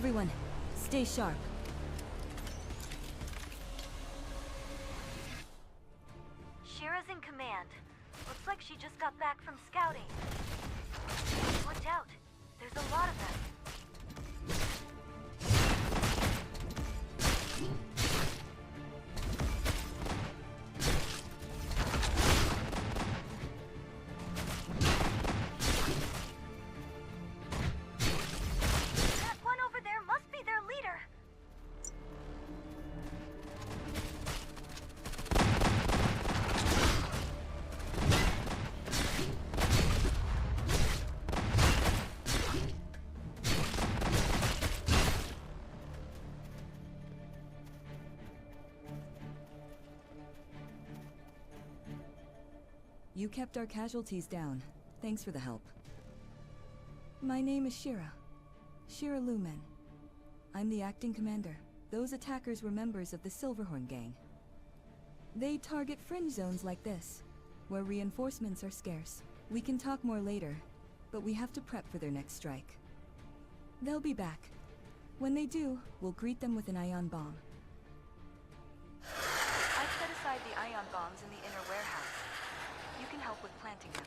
Everyone, stay sharp. Shira's in command. Looks like she just got back from scouting. Watch out. There's a lot of them. That one over there must be their leader. You kept our casualties down. Thanks for the help. My name is Shira. Shira Lumen. I'm the acting commander. Those attackers were members of the Silverhorn gang. They target fringe zones like this, where reinforcements are scarce. We can talk more later, but we have to prep for their next strike. They'll be back. When they do, we'll greet them with an ion bomb. I've set aside the ion bombs in the inner warehouse. You can help with planting them.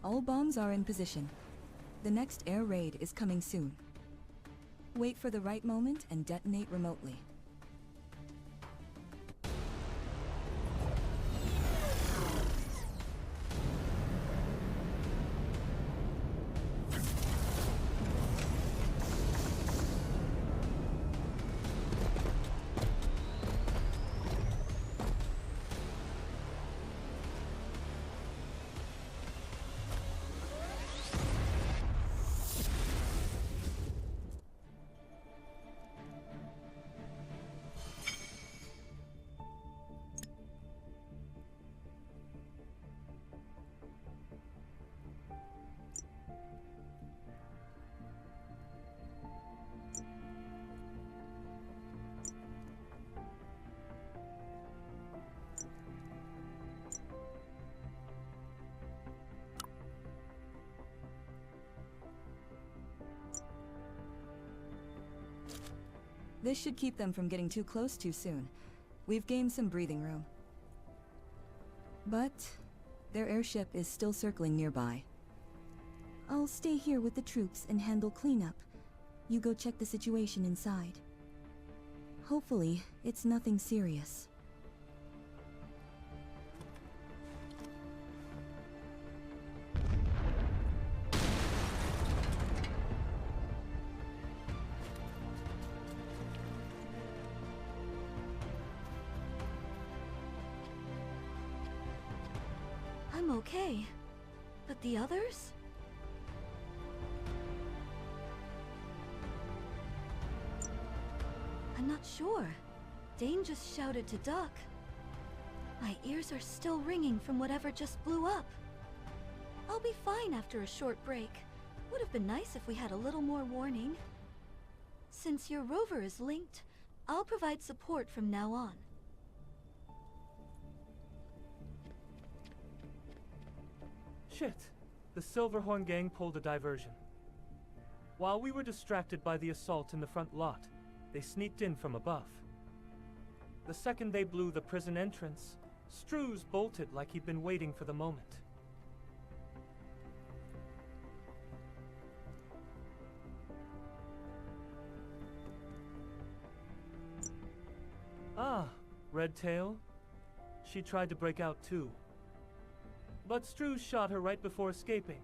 All bombs are in position. The next air raid is coming soon. Wait for the right moment and detonate remotely. This should keep them from getting too close too soon. We've gained some breathing room. But their airship is still circling nearby. I'll stay here with the troops and handle cleanup. You go check the situation inside. Hopefully, it's nothing serious. I'm okay. But the others? I'm not sure. Dane just shouted to duck. My ears are still ringing from whatever just blew up. I'll be fine after a short break. Would have been nice if we had a little more warning. Since your rover is linked, I'll provide support from now on. Shit! The Silverhorn gang pulled a diversion. While we were distracted by the assault in the front lot, they sneaked in from above. The second they blew the prison entrance, Struz bolted like he'd been waiting for the moment. Ah, Redtail. She tried to break out too. But Struz shot her right before escaping.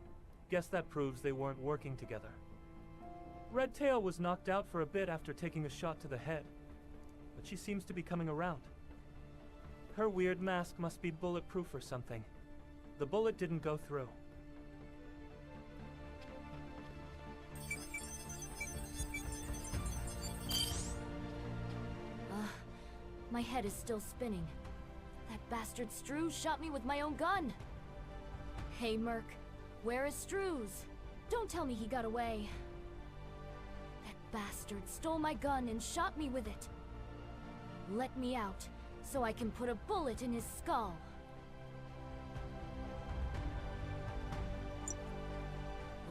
Guess that proves they weren't working together. Redtail was knocked out for a bit after taking a shot to the head, but she seems to be coming around. Her weird mask must be bulletproof or something. The bullet didn't go through. My head is still spinning. That bastard Strews shot me with my own gun! Hey, Merc. Where is Strews? Don't tell me he got away. That bastard stole my gun and shot me with it. Let me out, so I can put a bullet in his skull.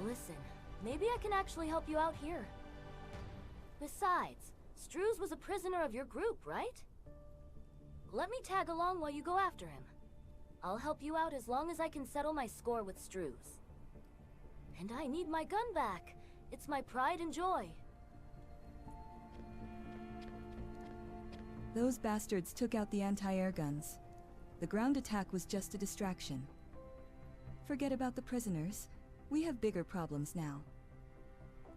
Listen, maybe I can actually help you out here. Besides, Strews was a prisoner of your group, right? Let me tag along while you go after him. I'll help you out as long as I can settle my score with Strews. And I need my gun back. It's my pride and joy. Those bastards took out the anti-air guns. The ground attack was just a distraction. Forget about the prisoners. We have bigger problems now.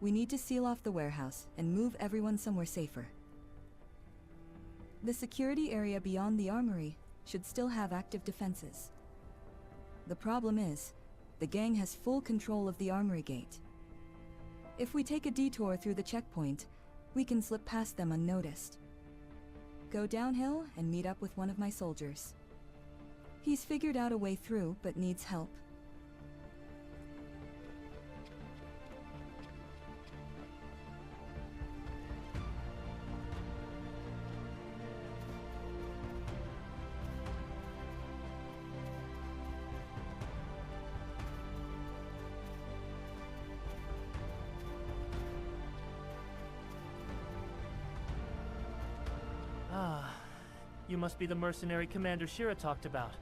We need to seal off the warehouse and move everyone somewhere safer. The security area beyond the armory should still have active defenses. The problem is, the gang has full control of the armory gate. If we take a detour through the checkpoint, we can slip past them unnoticed. Go downhill and meet up with one of my soldiers. He's figured out a way through, but needs help. Ah, you must be the mercenary Commander Shira talked about.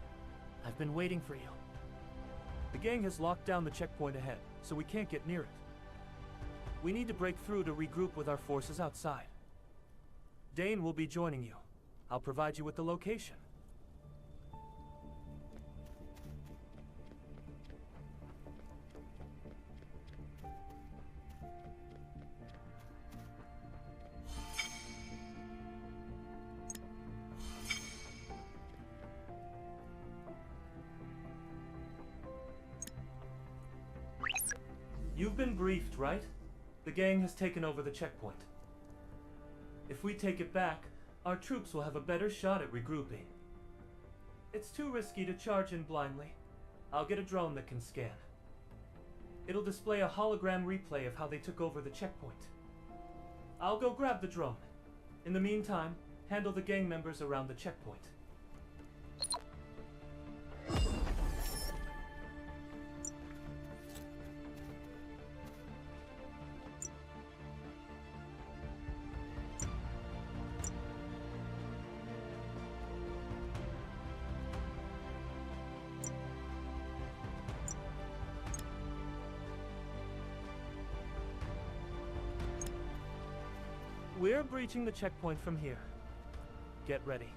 I've been waiting for you. The gang has locked down the checkpoint ahead, so we can't get near it. We need to break through to regroup with our forces outside. Dane will be joining you. I'll provide you with the location. You've been briefed, right? The gang has taken over the checkpoint. If we take it back, our troops will have a better shot at regrouping. It's too risky to charge in blindly. I'll get a drone that can scan. It'll display a hologram replay of how they took over the checkpoint. I'll go grab the drone. In the meantime, handle the gang members around the checkpoint. We're breaching the checkpoint from here. Get ready.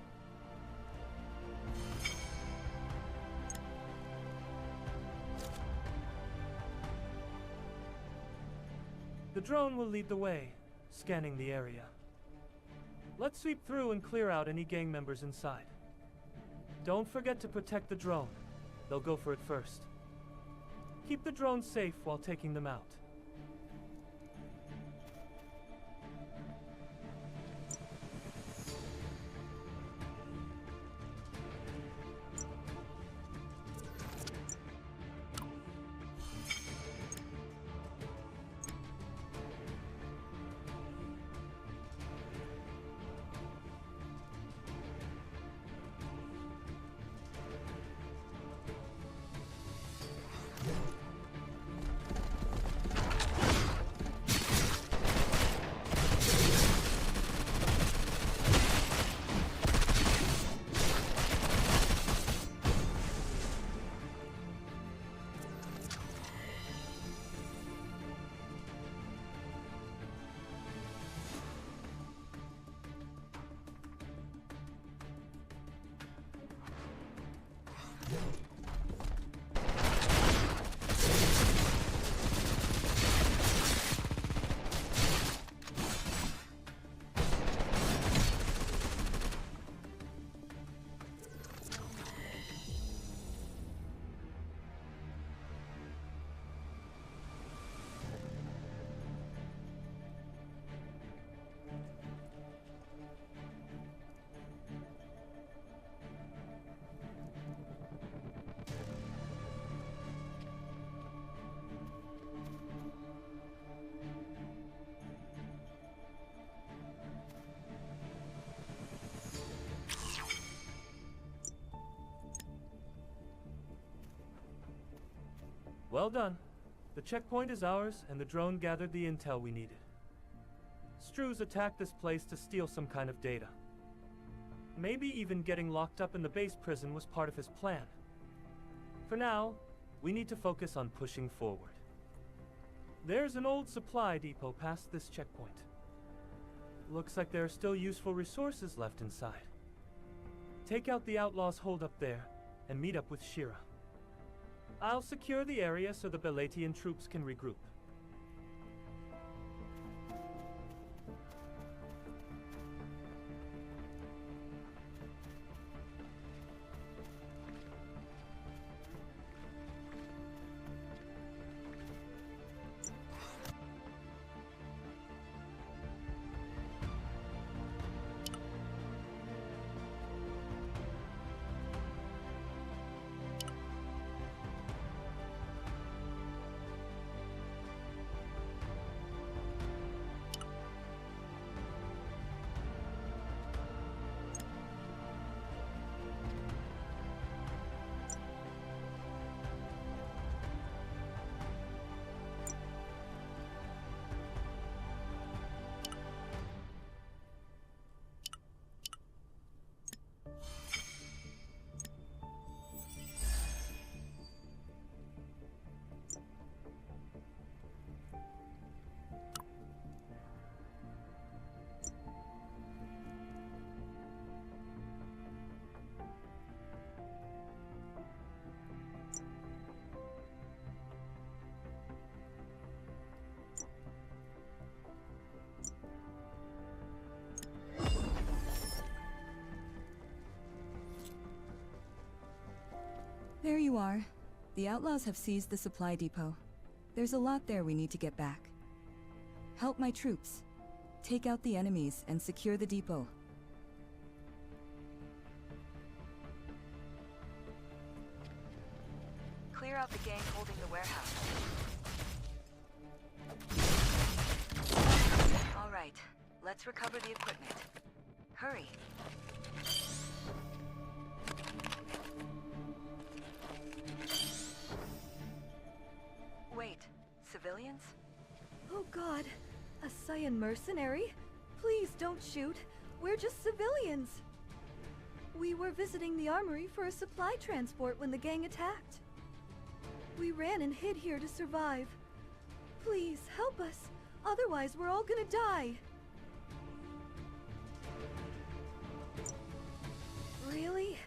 The drone will lead the way, scanning the area. Let's sweep through and clear out any gang members inside. Don't forget to protect the drone. They'll go for it first. Keep the drone safe while taking them out. Well done. The checkpoint is ours, and the drone gathered the intel we needed. Struz attacked this place to steal some kind of data. Maybe even getting locked up in the base prison was part of his plan. For now, we need to focus on pushing forward. There's an old supply depot past this checkpoint. Looks like there are still useful resources left inside. Take out the outlaws holed up there, and meet up with Shira. I'll secure the area so the Belatian troops can regroup. There you are. The outlaws have seized the supply depot. There's a lot there we need to get back. Help my troops. Take out the enemies and secure the depot. Clear out the gang holding the warehouse. All right, let's recover the equipment. Hurry. Wait, civilians? Oh God, a Saiyan mercenary? Please don't shoot. We're just civilians. We were visiting the armory for a supply transport when the gang attacked. We ran and hid here to survive. Please, help us. Otherwise, we're all gonna die. Really?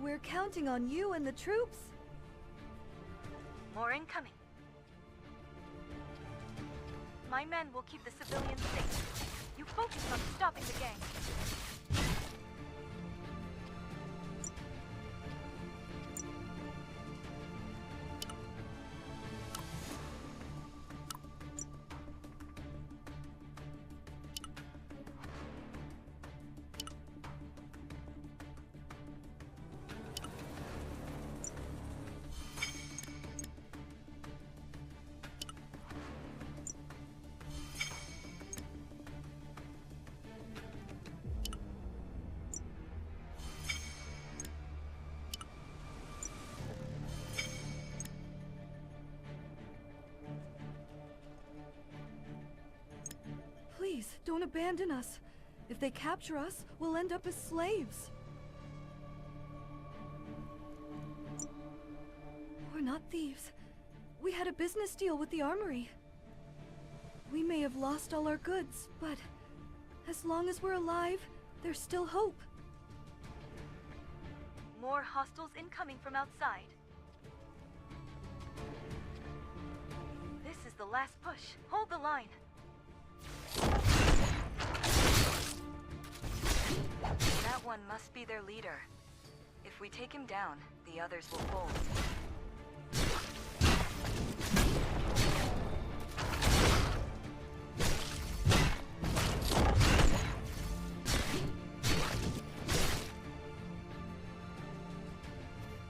We're counting on you and the troops? More incoming. My men will keep the civilians safe. You focus on stopping the gang. Please, don't abandon us. If they capture us, we'll end up as slaves. We're not thieves. We had a business deal with the armory. We may have lost all our goods, but as long as we're alive, there's still hope. More hostiles incoming from outside. This is the last push. Hold the line. That one must be their leader. If we take him down, the others will fold.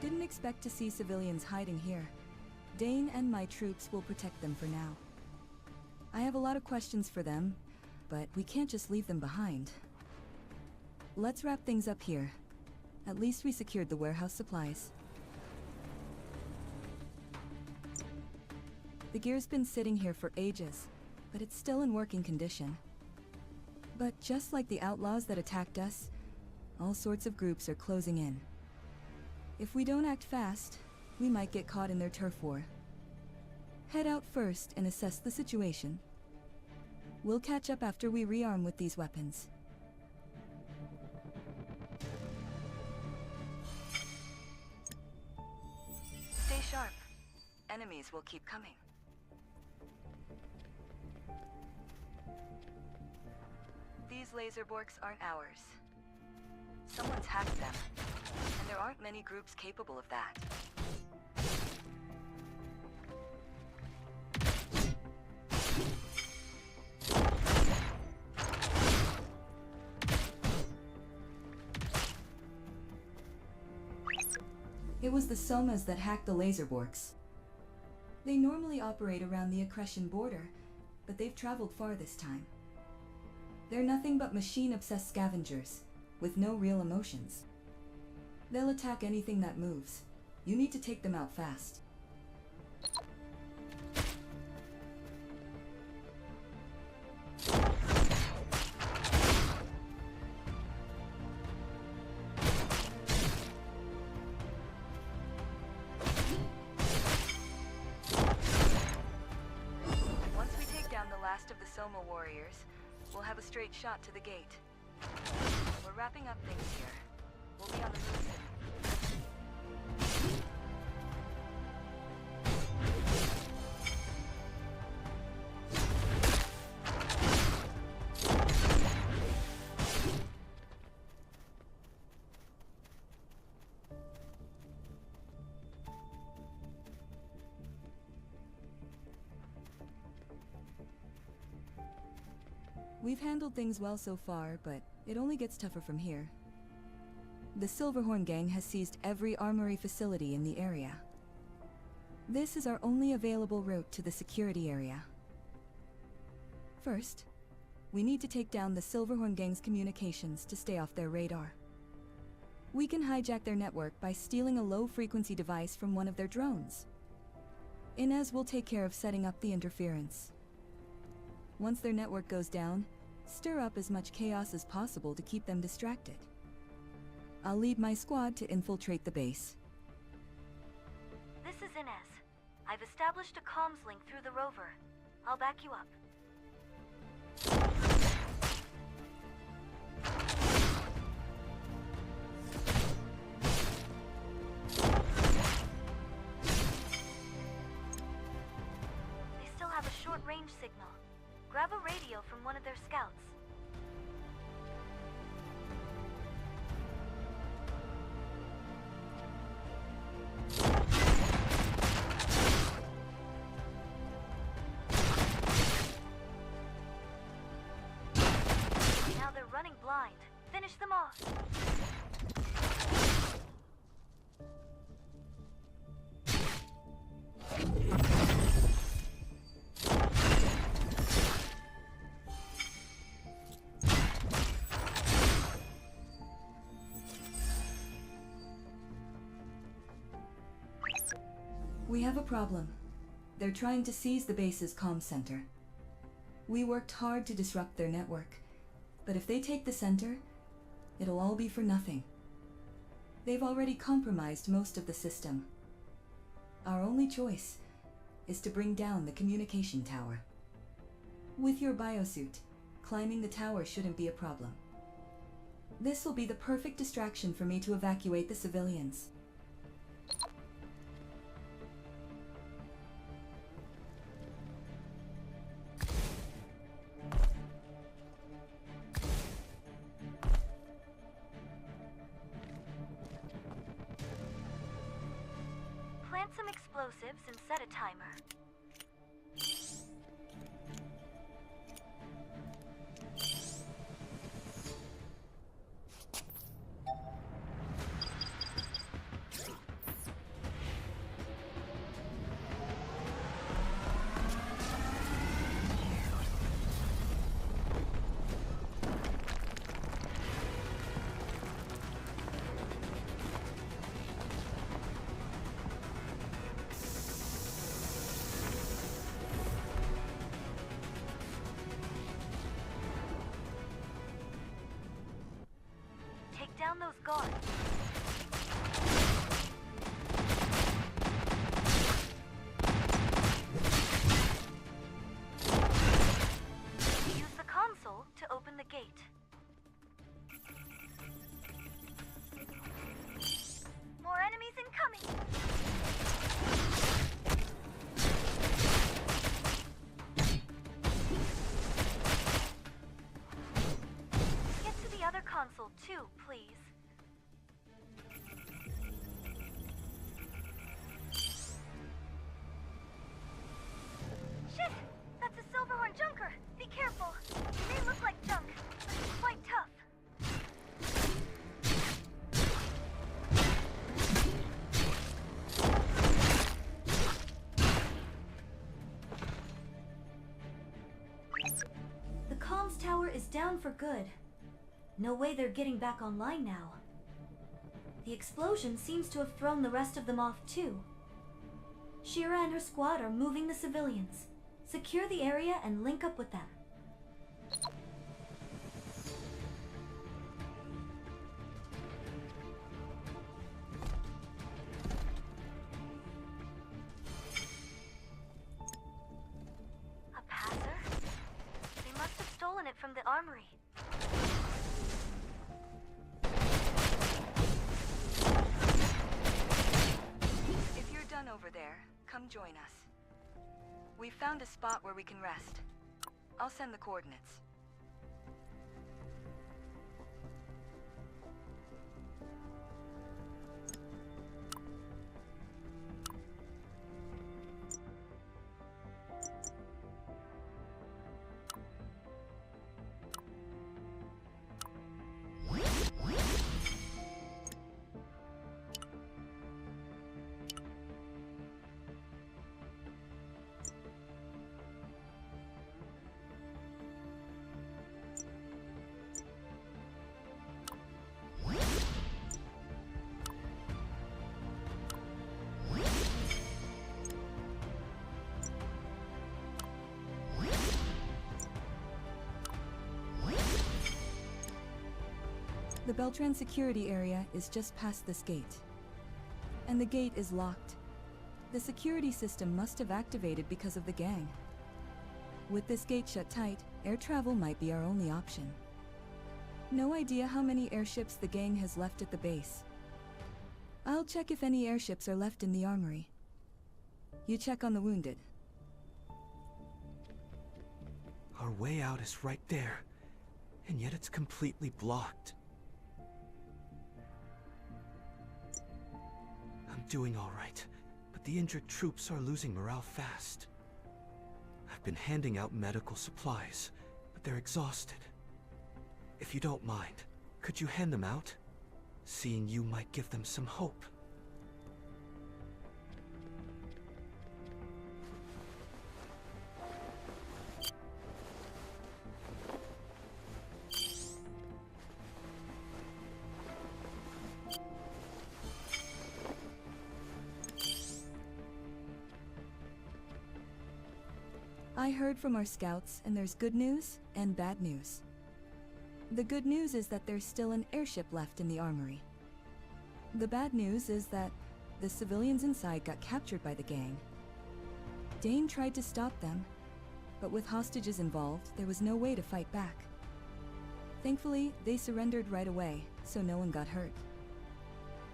Didn't expect to see civilians hiding here. Dane and my troops will protect them for now. I have a lot of questions for them, but we can't just leave them behind. Let's wrap things up here. At least we secured the warehouse supplies. The gear's been sitting here for ages, but it's still in working condition. But just like the outlaws that attacked us, all sorts of groups are closing in. If we don't act fast, we might get caught in their turf war. Head out first and assess the situation. We'll catch up after we rearm with these weapons. Stay sharp. Enemies will keep coming. These laser borks aren't ours. Someone's hacked them, and there aren't many groups capable of that. It was the Somas that hacked the laser borks. They normally operate around the Accretion border, but they've traveled far this time. They're nothing but machine-obsessed scavengers, with no real emotions. They'll attack anything that moves. You need to take them out fast. Once we take down the last of the Soma warriors, we'll have a straight shot to the gate. We're wrapping up things here. We'll be on the move soon. We've handled things well so far, but it only gets tougher from here. The Silverhorn gang has seized every armory facility in the area. This is our only available route to the security area. First, we need to take down the Silverhorn gang's communications to stay off their radar. We can hijack their network by stealing a low-frequency device from one of their drones. Inez will take care of setting up the interference. Once their network goes down, stir up as much chaos as possible to keep them distracted. I'll lead my squad to infiltrate the base. This is Inez. I've established a comms link through the rover. I'll back you up. They still have a short-range signal. Grab a radio from one of their scouts. Now they're running blind. Finish them off. We have a problem. They're trying to seize the base's comm center. We worked hard to disrupt their network, but if they take the center, it'll all be for nothing. They've already compromised most of the system. Our only choice is to bring down the communication tower. With your biosuit, climbing the tower shouldn't be a problem. This will be the perfect distraction for me to evacuate the civilians. Plant some explosives and set a timer. down those guards. Use the console to open the gate. More enemies incoming! Get to the other console too, please. Shit! That's a Silverhorn Junker! Be careful! They may look like junk, but it's quite tough. The comms tower is down for good. No way they're getting back online now. The explosion seems to have thrown the rest of them off too. Shira and her squad are moving the civilians. Secure the area and link up with them. A passer? They must have stolen it from the armory. If you're done over there, come join us. We've found a spot where we can rest. I'll send the coordinates. The Beltran security area is just past this gate. And the gate is locked. The security system must have activated because of the gang. With this gate shut tight, air travel might be our only option. No idea how many airships the gang has left at the base. I'll check if any airships are left in the armory. You check on the wounded. Our way out is right there, and yet it's completely blocked. I'm doing all right, but the injured troops are losing morale fast. I've been handing out medical supplies, but they're exhausted. If you don't mind, could you hand them out? Seeing you might give them some hope. I heard from our scouts, and there's good news and bad news. The good news is that there's still an airship left in the armory. The bad news is that the civilians inside got captured by the gang. Dane tried to stop them, but with hostages involved, there was no way to fight back. Thankfully, they surrendered right away, so no one got hurt.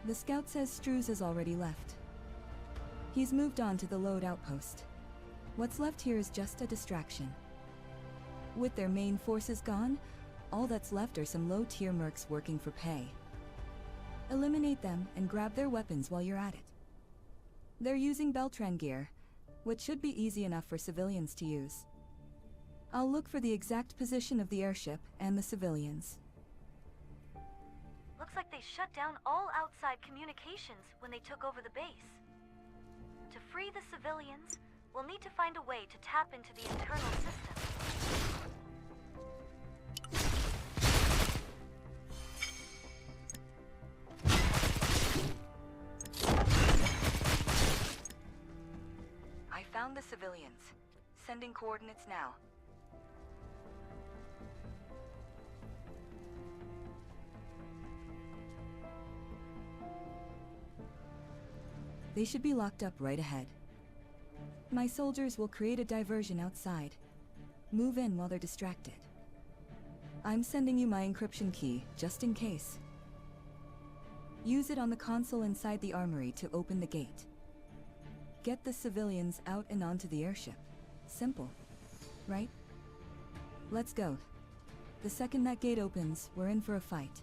The scout says Struz has already left. He's moved on to the load outpost. What's left here is just a distraction. With their main forces gone, all that's left are some low-tier mercs working for pay. Eliminate them and grab their weapons while you're at it. They're using Beltran gear, which should be easy enough for civilians to use. I'll look for the exact position of the airship and the civilians. Looks like they shut down all outside communications when they took over the base. To free the civilians, we'll need to find a way to tap into the internal system. I found the civilians. Sending coordinates now. They should be locked up right ahead. My soldiers will create a diversion outside. Move in while they're distracted. I'm sending you my encryption key, just in case. Use it on the console inside the armory to open the gate. Get the civilians out and onto the airship. Simple, right? Let's go. The second that gate opens, we're in for a fight.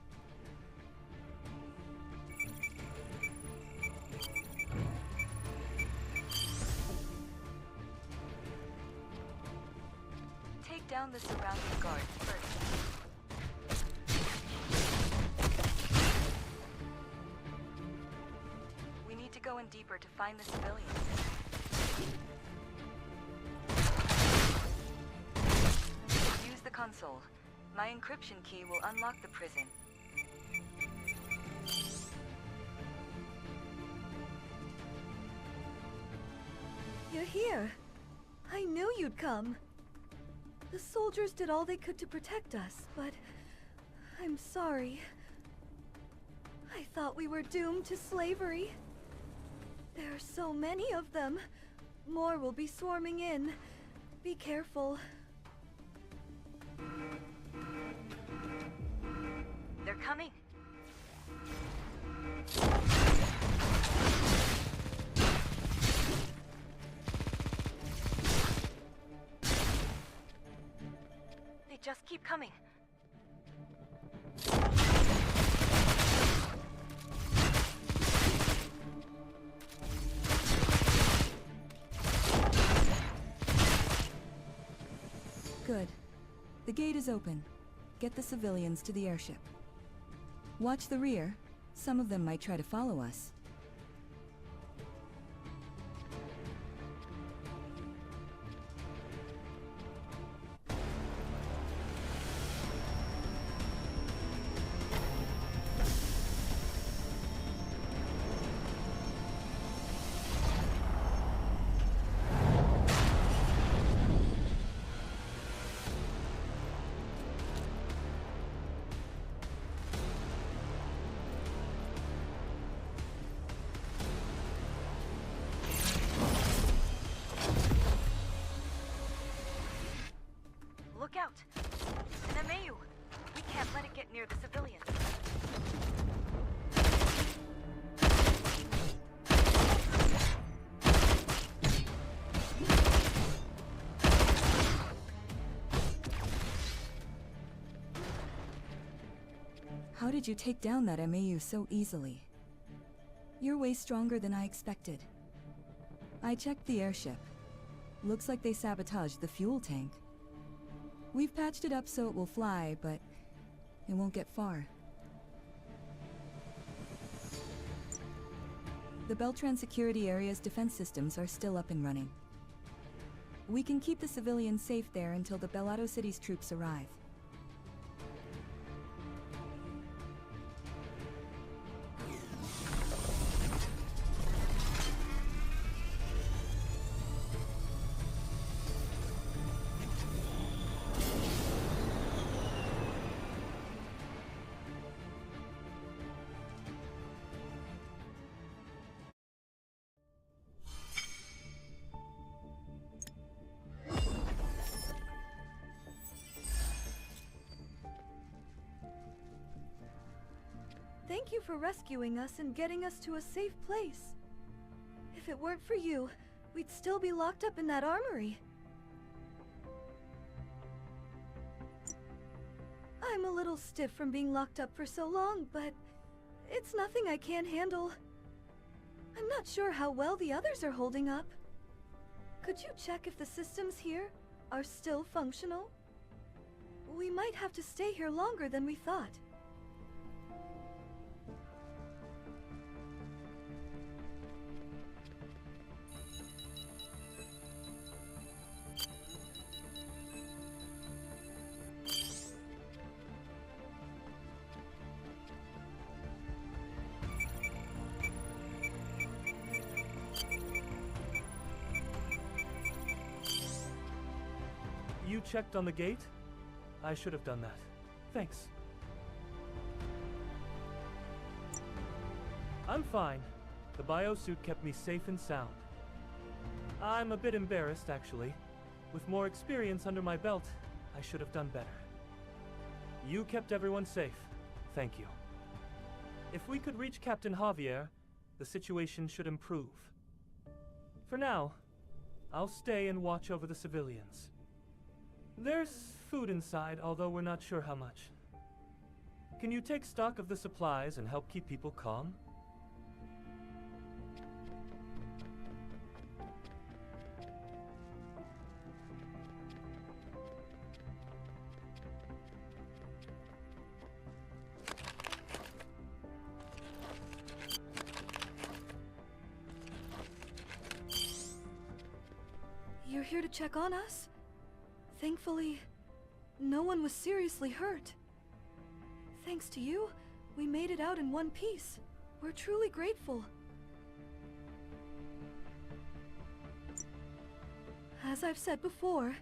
Take down the surrounding guard first. We need to go in deeper to find the civilians. Use the console. My encryption key will unlock the prison. You're here. I knew you'd come. The soldiers did all they could to protect us, but I'm sorry. I thought we were doomed to slavery. There are so many of them. More will be swarming in. Be careful. They're coming. They just keep coming. Good. The gate is open. Get the civilians to the airship. Watch the rear. Some of them might try to follow us. Look out! It's an MAU! We can't let it get near the civilians. How did you take down that MAU so easily? You're way stronger than I expected. I checked the airship. Looks like they sabotaged the fuel tank. We've patched it up so it will fly, but it won't get far. The Beltran security area's defense systems are still up and running. We can keep the civilians safe there until the Bellado City's troops arrive. Thank you for rescuing us and getting us to a safe place. If it weren't for you, we'd still be locked up in that armory. I'm a little stiff from being locked up for so long, but it's nothing I can't handle. I'm not sure how well the others are holding up. Could you check if the systems here are still functional? We might have to stay here longer than we thought. You checked on the gate? I should have done that. Thanks. I'm fine. The biosuit kept me safe and sound. I'm a bit embarrassed, actually. With more experience under my belt, I should have done better. You kept everyone safe. Thank you. If we could reach Captain Javier, the situation should improve. For now, I'll stay and watch over the civilians. There's food inside, although we're not sure how much. Can you take stock of the supplies and help keep people calm? You're here to check on us? Thankfully, no one was seriously hurt. Thanks to you, we made it out in one piece. We're truly grateful. As I've said before,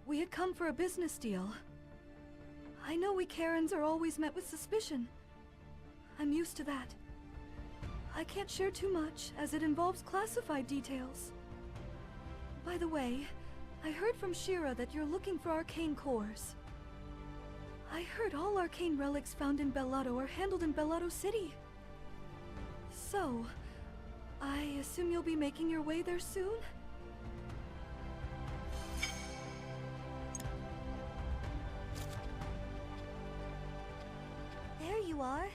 we had come for a business deal. I know we Karens are always met with suspicion. I'm used to that. I can't share too much, as it involves classified details. By the way, I heard from Shira that you're looking for arcane cores. I heard all arcane relics found in Bellotto are handled in Bellotto City. So, I assume you'll be making your way there soon? There you are.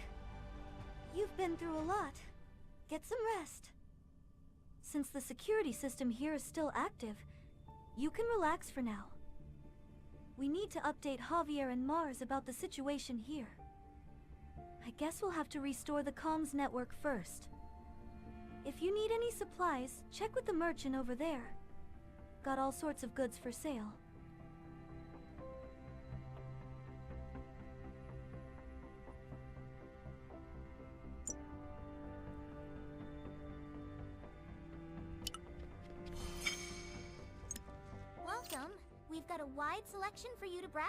You've been through a lot. Get some rest. Since the security system here is still active, you can relax for now. We need to update Javier and Mars about the situation here. I guess we'll have to restore the comms network first. If you need any supplies, check with the merchant over there. Got all sorts of goods for sale. Welcome. We've got a wide selection for you to browse.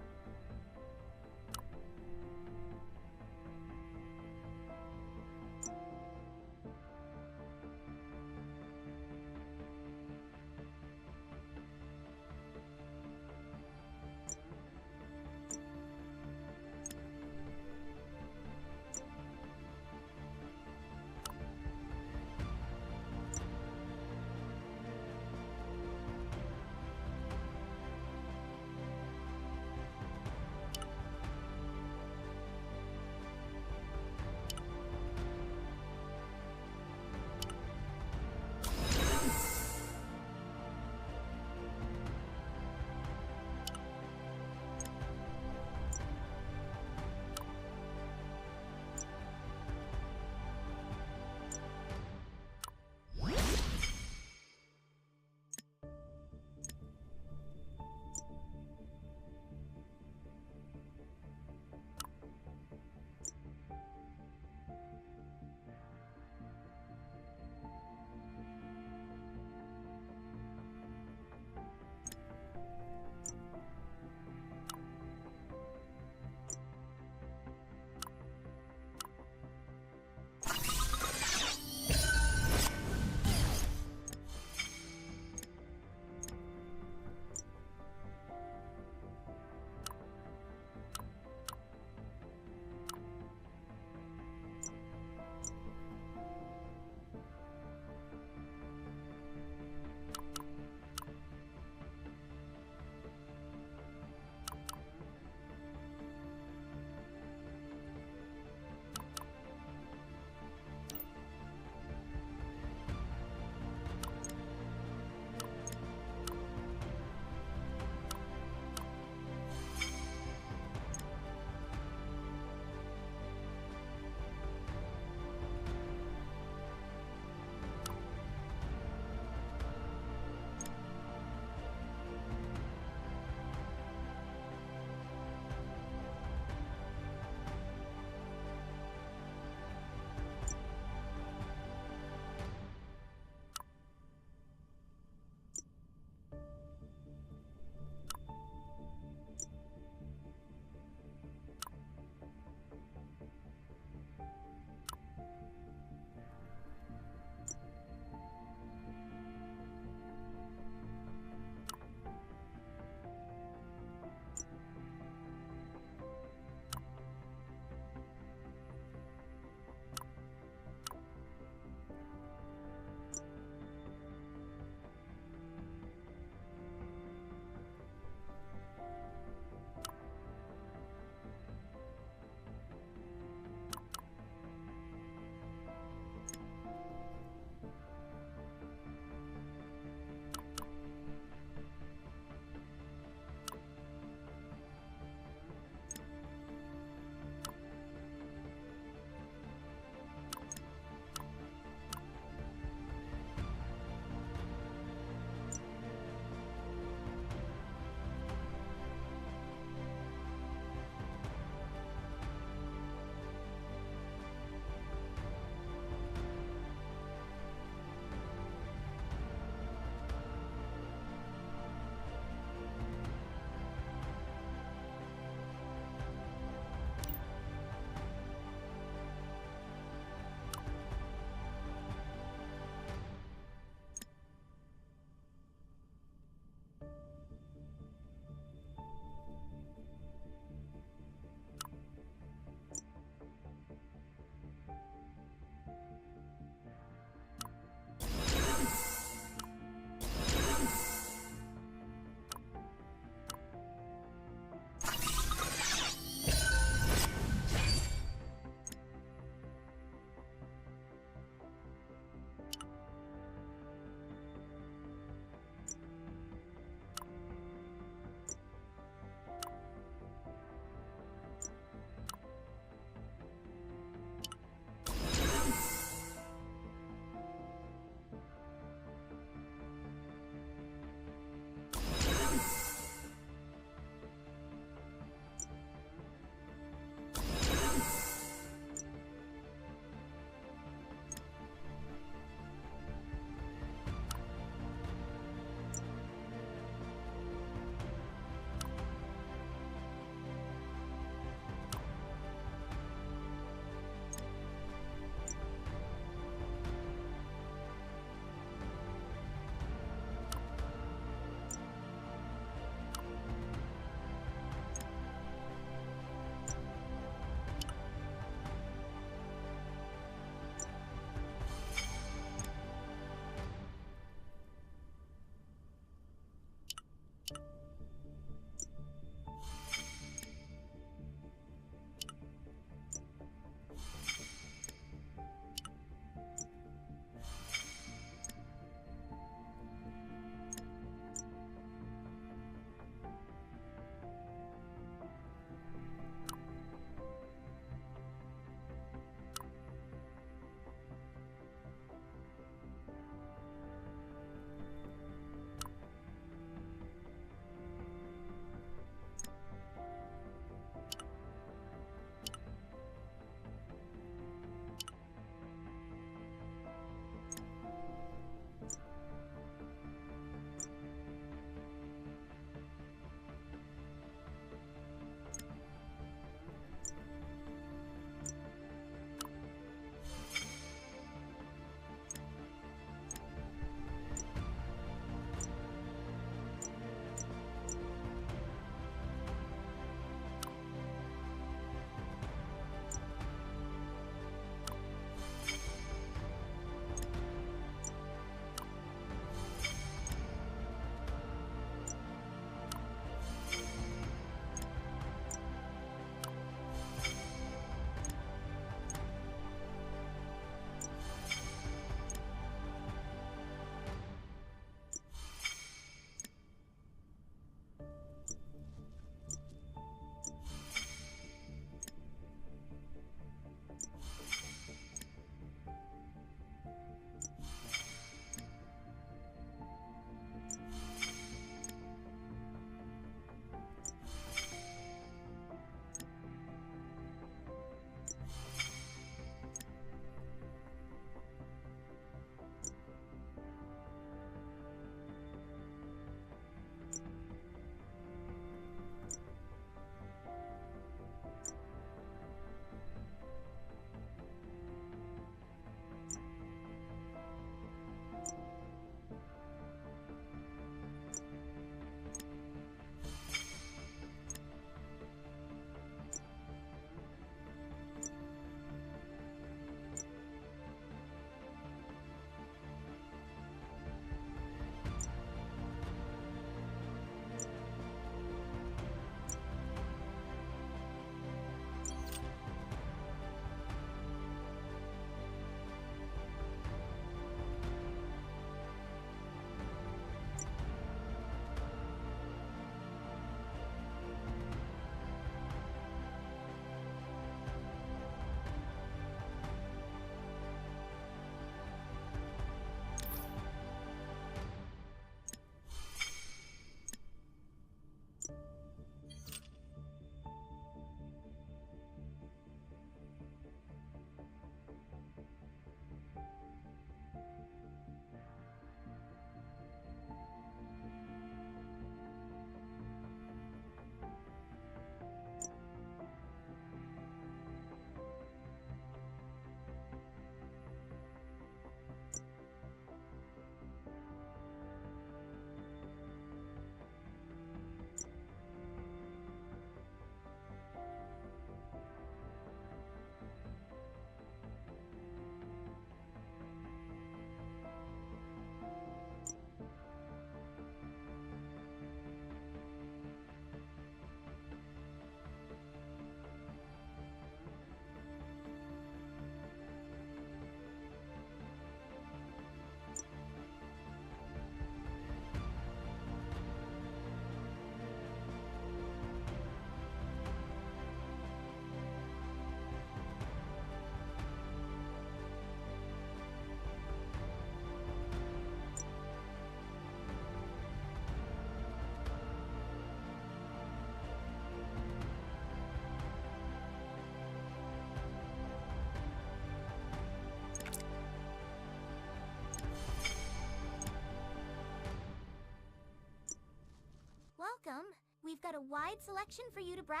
got a wide selection for you to browse.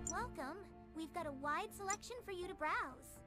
Welcome. We've got a wide selection for you to browse.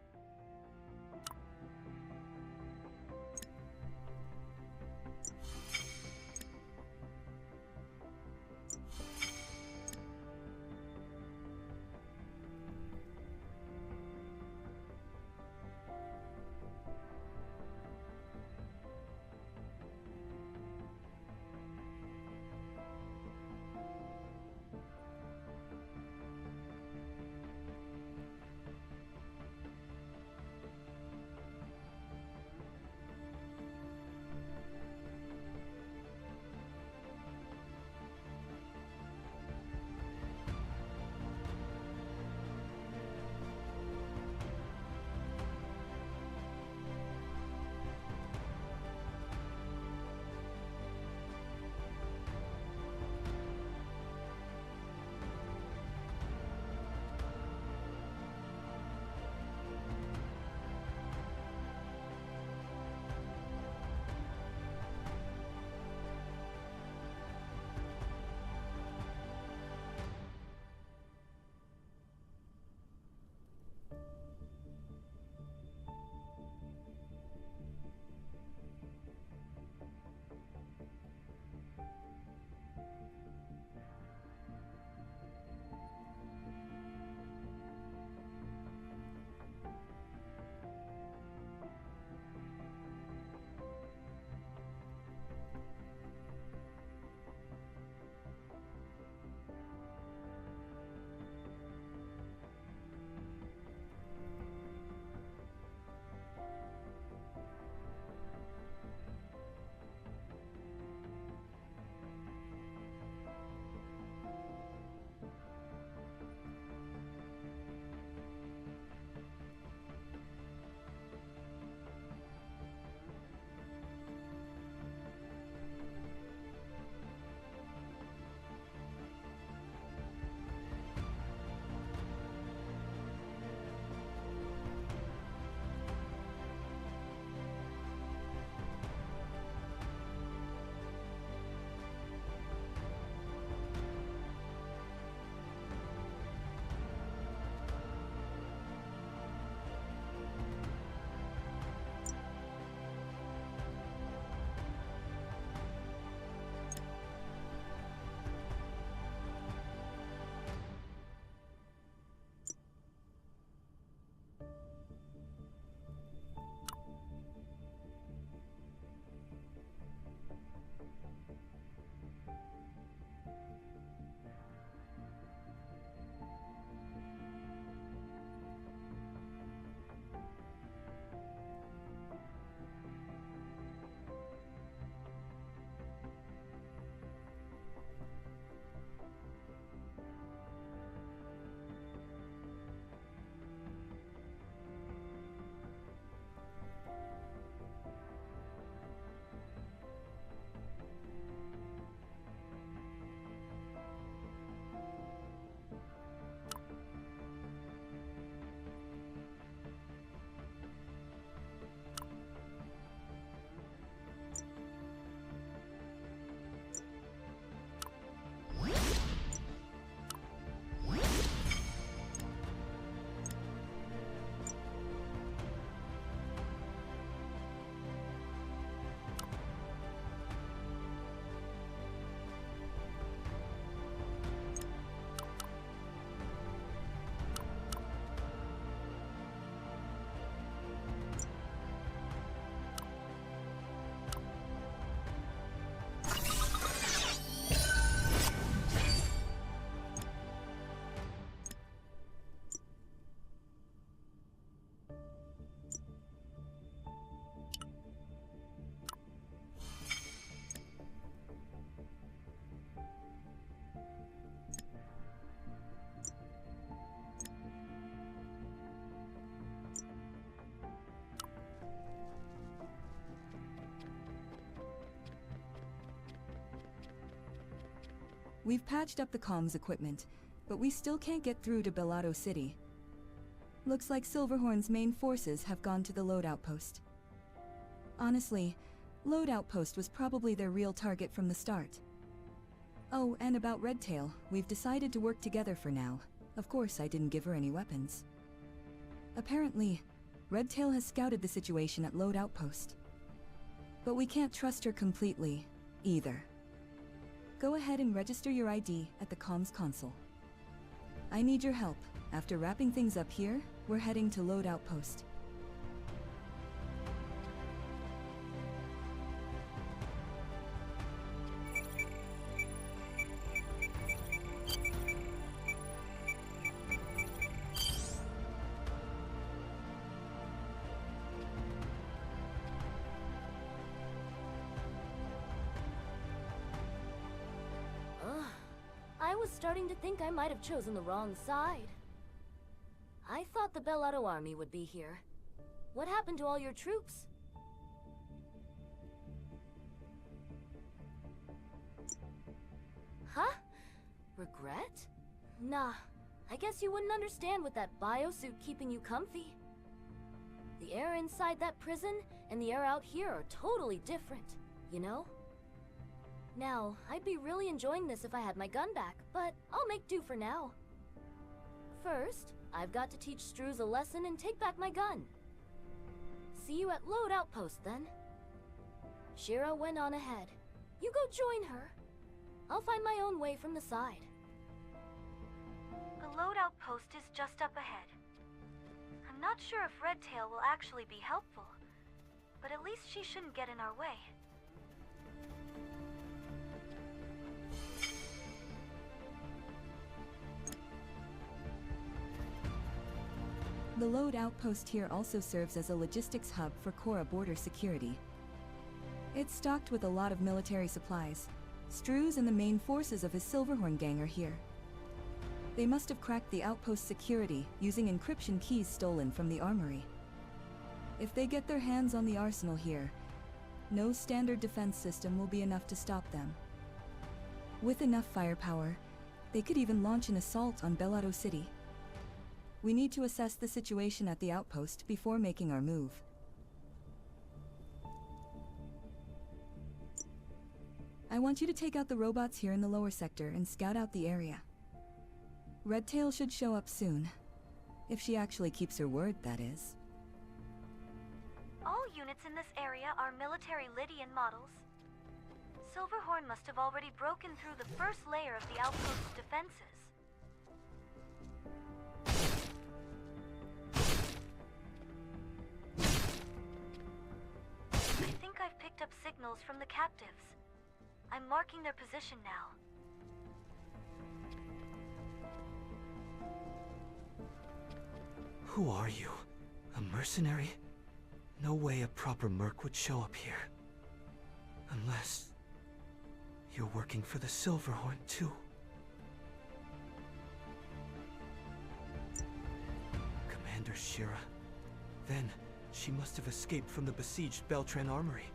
We've patched up the comms equipment, but we still can't get through to Bellado City. Looks like Silverhorn's main forces have gone to the load outpost. Honestly, load outpost was probably their real target from the start. Oh, and about Redtail, we've decided to work together for now. Of course, I didn't give her any weapons. Apparently, Redtail has scouted the situation at load outpost. But we can't trust her completely, either. Go ahead and register your ID at the comms console. I need your help. After wrapping things up here, we're heading to load outpost. I was starting to think I might have chosen the wrong side. I thought the Bellato army would be here. What happened to all your troops? Huh? Regret? Nah, I guess you wouldn't understand with that biosuit keeping you comfy. The air inside that prison and the air out here are totally different, you know? Now, I'd be really enjoying this if I had my gun back, but I'll make do for now. First, I've got to teach Struz a lesson and take back my gun. See you at load outpost then. Shira went on ahead. You go join her. I'll find my own way from the side. The load outpost is just up ahead. I'm not sure if Redtail will actually be helpful, but at least she shouldn't get in our way. The load outpost here also serves as a logistics hub for Korra border security. It's stocked with a lot of military supplies. Struz and the main forces of his Silverhorn gang are here. They must have cracked the outpost security using encryption keys stolen from the armory. If they get their hands on the arsenal here, no standard defense system will be enough to stop them. With enough firepower, they could even launch an assault on Bellato City. We need to assess the situation at the outpost before making our move. I want you to take out the robots here in the lower sector and scout out the area. Redtail should show up soon. If she actually keeps her word, that is. All units in this area are military Lydian models. Silverhorn must have already broken through the first layer of the outpost's defenses. I think I've picked up signals from the captives. I'm marking their position now. Who are you? A mercenary? No way a proper merc would show up here. Unless... you're working for the Silverhorn, too. Commander Shira. Then, she must have escaped from the besieged Beltran armory.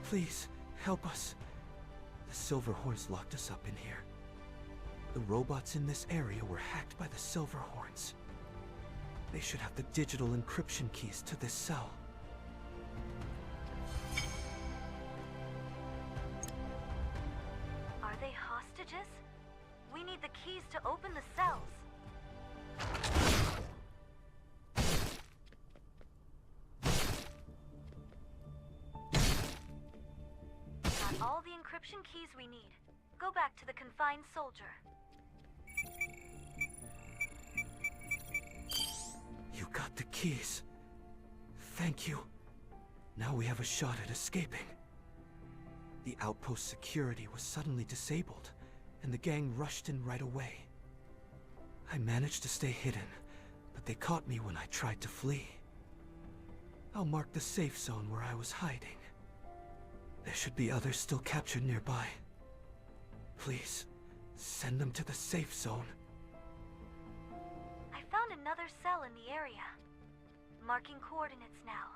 Please, help us. The Silverhorns locked us up in here. The robots in this area were hacked by the Silverhorns. They should have the digital encryption keys to this cell. Are they hostages? We need the keys to open the cells. Got all the encryption keys we need. Go back to the confined soldier. You got the keys. Thank you. Now we have a shot at escaping. The outpost security was suddenly disabled, and the gang rushed in right away. I managed to stay hidden, but they caught me when I tried to flee. I'll mark the safe zone where I was hiding. There should be others still captured nearby. Please, send them to the safe zone. I found another cell in the area. Marking coordinates now.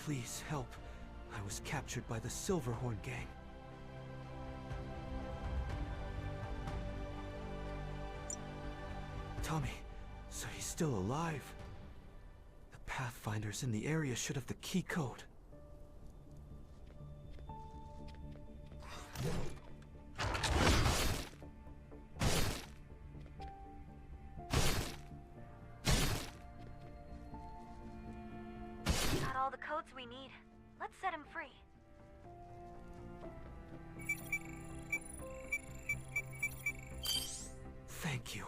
Please help. I was captured by the Silverhorn gang. Tommy, so he's still alive. The Pathfinders in the area should have the key code. Got all the codes we need. Let's set him free. Thank you.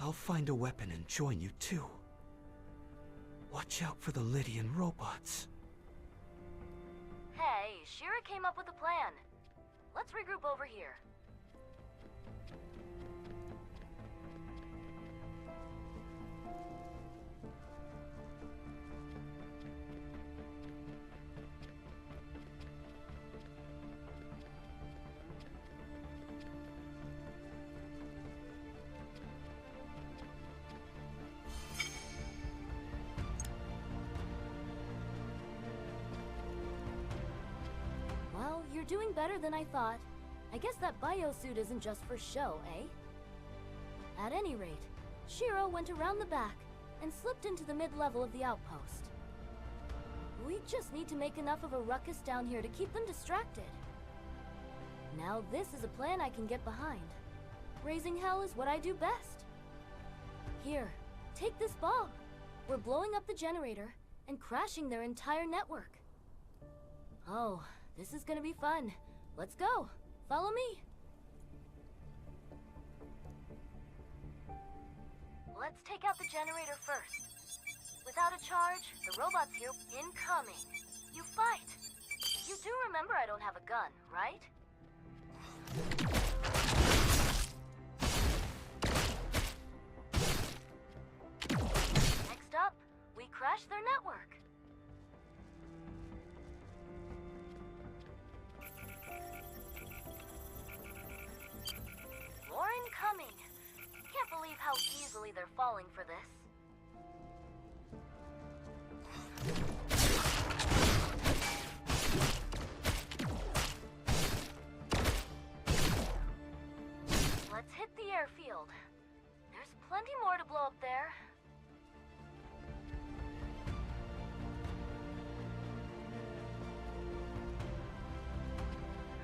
I'll find a weapon and join you too. Watch out for the Lydian robots. Hey, Shira came up with a plan. Let's regroup over here. Well, you're doing better than I thought. I guess that biosuit isn't just for show, eh? At any rate, Shiro went around the back and slipped into the mid-level of the outpost. We just need to make enough of a ruckus down here to keep them distracted. Now this is a plan I can get behind. Raising hell is what I do best. Here, take this bomb. We're blowing up the generator and crashing their entire network. Oh, this is gonna be fun. Let's go. Follow me. Let's take out the generator first. Without a charge, the robots here incoming. You fight. You do remember I don't have a gun, right? Next up, we crash their network. More incoming. Can't believe how easily they're falling for this. Let's hit the airfield. There's plenty more to blow up there.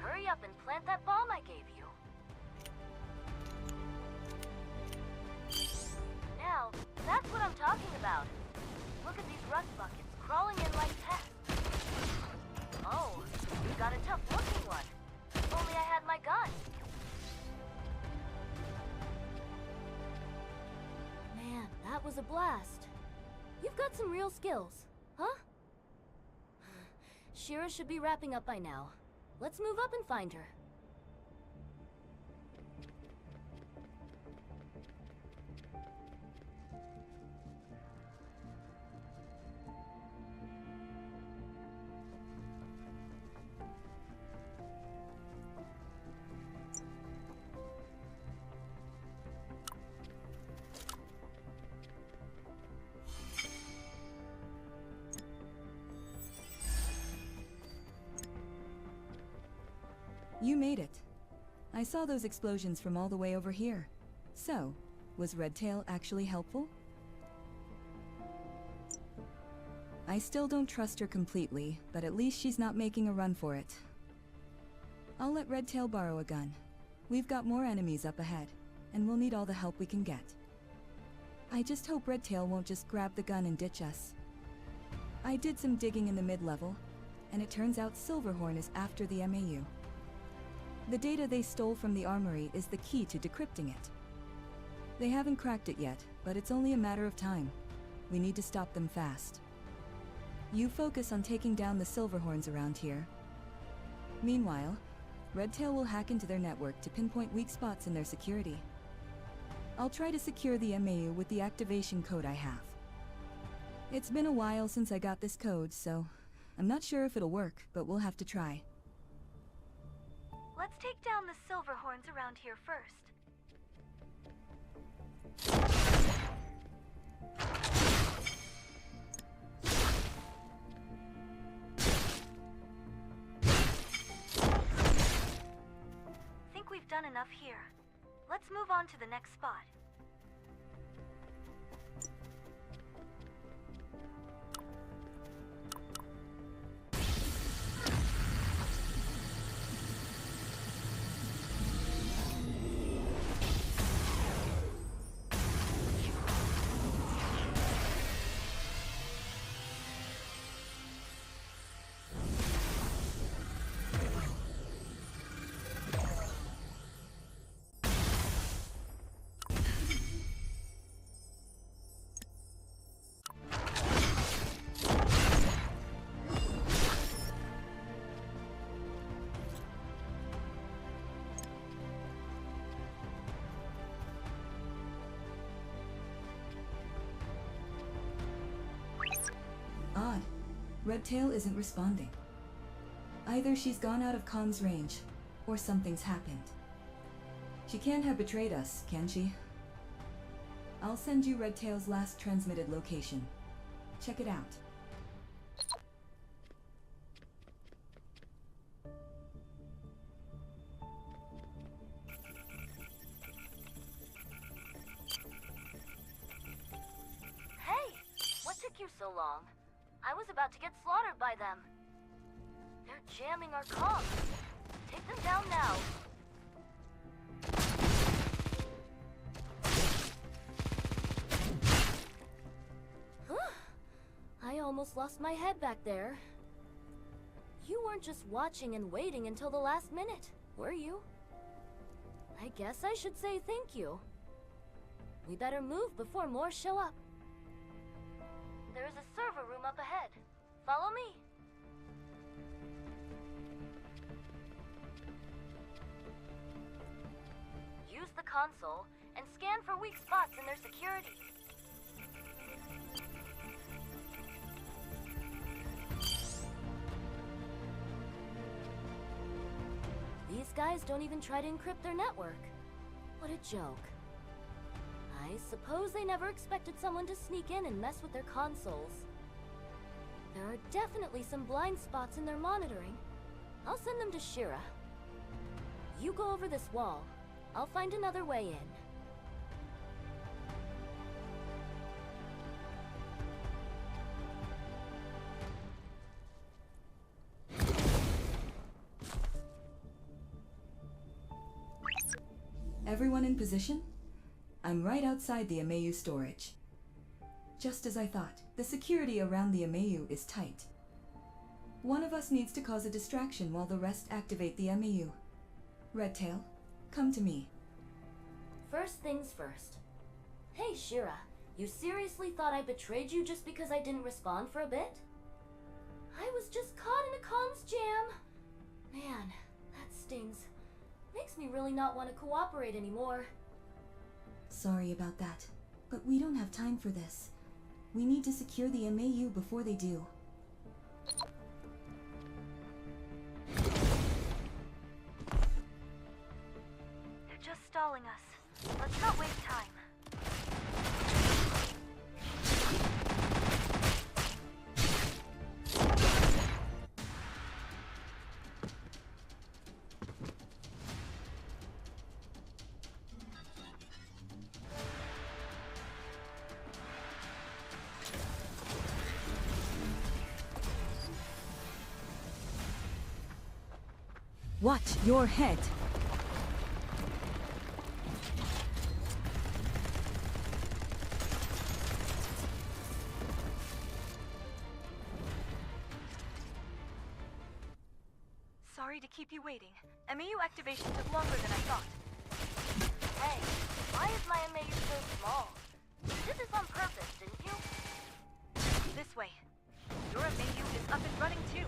Hurry up and plant that bomb I gave you. Now, that's what I'm talking about. Look at these rust buckets crawling in like pests. Oh, you got a tough-looking one. If only I had my gun. Man, that was a blast. You've got some real skills, huh? Shira should be wrapping up by now. Let's move up and find her. You made it. I saw those explosions from all the way over here. So, was Redtail actually helpful? I still don't trust her completely, but at least she's not making a run for it. I'll let Redtail borrow a gun. We've got more enemies up ahead, and we'll need all the help we can get. I just hope Redtail won't just grab the gun and ditch us. I did some digging in the mid-level, and it turns out Silverhorn is after the MAU. The data they stole from the armory is the key to decrypting it. They haven't cracked it yet, but it's only a matter of time. We need to stop them fast. You focus on taking down the Silverhorns around here. Meanwhile, Redtail will hack into their network to pinpoint weak spots in their security. I'll try to secure the MAU with the activation code I have. It's been a while since I got this code, so I'm not sure if it'll work, but we'll have to try. Let's take down the Silverhorns around here first. enough here. Let's move on to the next spot. Odd. Redtail isn't responding. Either she's gone out of comms range, or something's happened. She can't have betrayed us, can she? I'll send you Redtail's last transmitted location. Check it out. Hey! What took you so long? I was about to get slaughtered by them. They're jamming our comms. Take them down now. I almost lost my head back there. You weren't just watching and waiting until the last minute, were you? I guess I should say thank you. We better move before more show up. There is a server room up ahead. Follow me. Use the console and scan for weak spots in their security. These guys don't even try to encrypt their network. What a joke. I suppose they never expected someone to sneak in and mess with their consoles. There are definitely some blind spots in their monitoring. I'll send them to Shira. You go over this wall. I'll find another way in. Everyone in position? I'm right outside the MAU storage. Just as I thought, the security around the MAU is tight. One of us needs to cause a distraction while the rest activate the MAU. Redtail, come to me. First things first. Hey, Shira, you seriously thought I betrayed you just because I didn't respond for a bit? I was just caught in a comms jam. Man, that stings. Makes me really not want to cooperate anymore. Sorry about that, but we don't have time for this. We need to secure the MAU before they do. They're just stalling us. Let's not waste time. Watch your head! Sorry to keep you waiting. MAU activation took longer than I thought. Hey, why is my MAU so small? You did this on purpose, didn't you? This way. Your MAU is up and running too.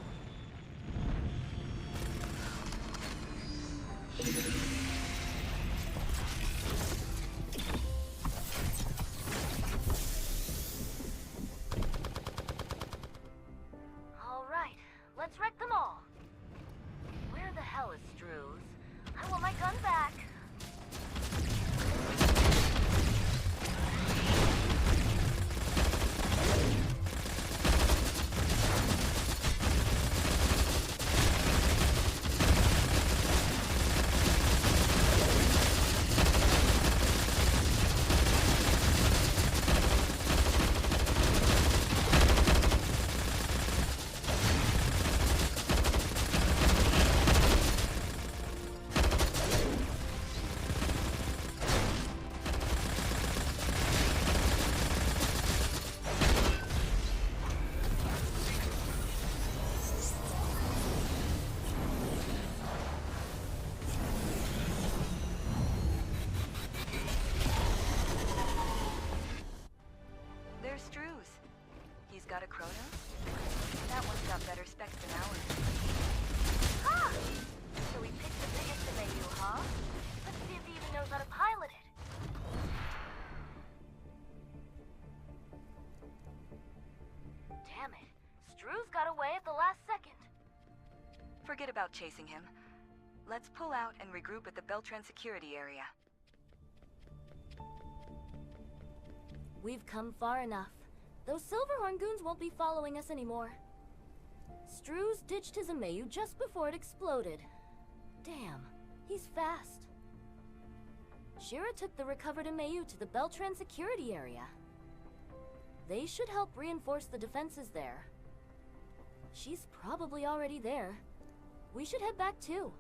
All right, let's wreck them all. Where the hell is Struze? I want my gun back. got a Chronos? That one's got better specs than ours. Ah! So we picked the biggest MMU, huh? Let's see if he even knows how to pilot it. Damn it. Strue's got away at the last second. Forget about chasing him. Let's pull out and regroup at the Beltran security area. We've come far enough. Those Silverhorn goons won't be following us anymore. Strue's ditched his Amayu just before it exploded. Damn, he's fast. Shira took the recovered Amayu to the Beltran security area. They should help reinforce the defenses there. She's probably already there. We should head back too.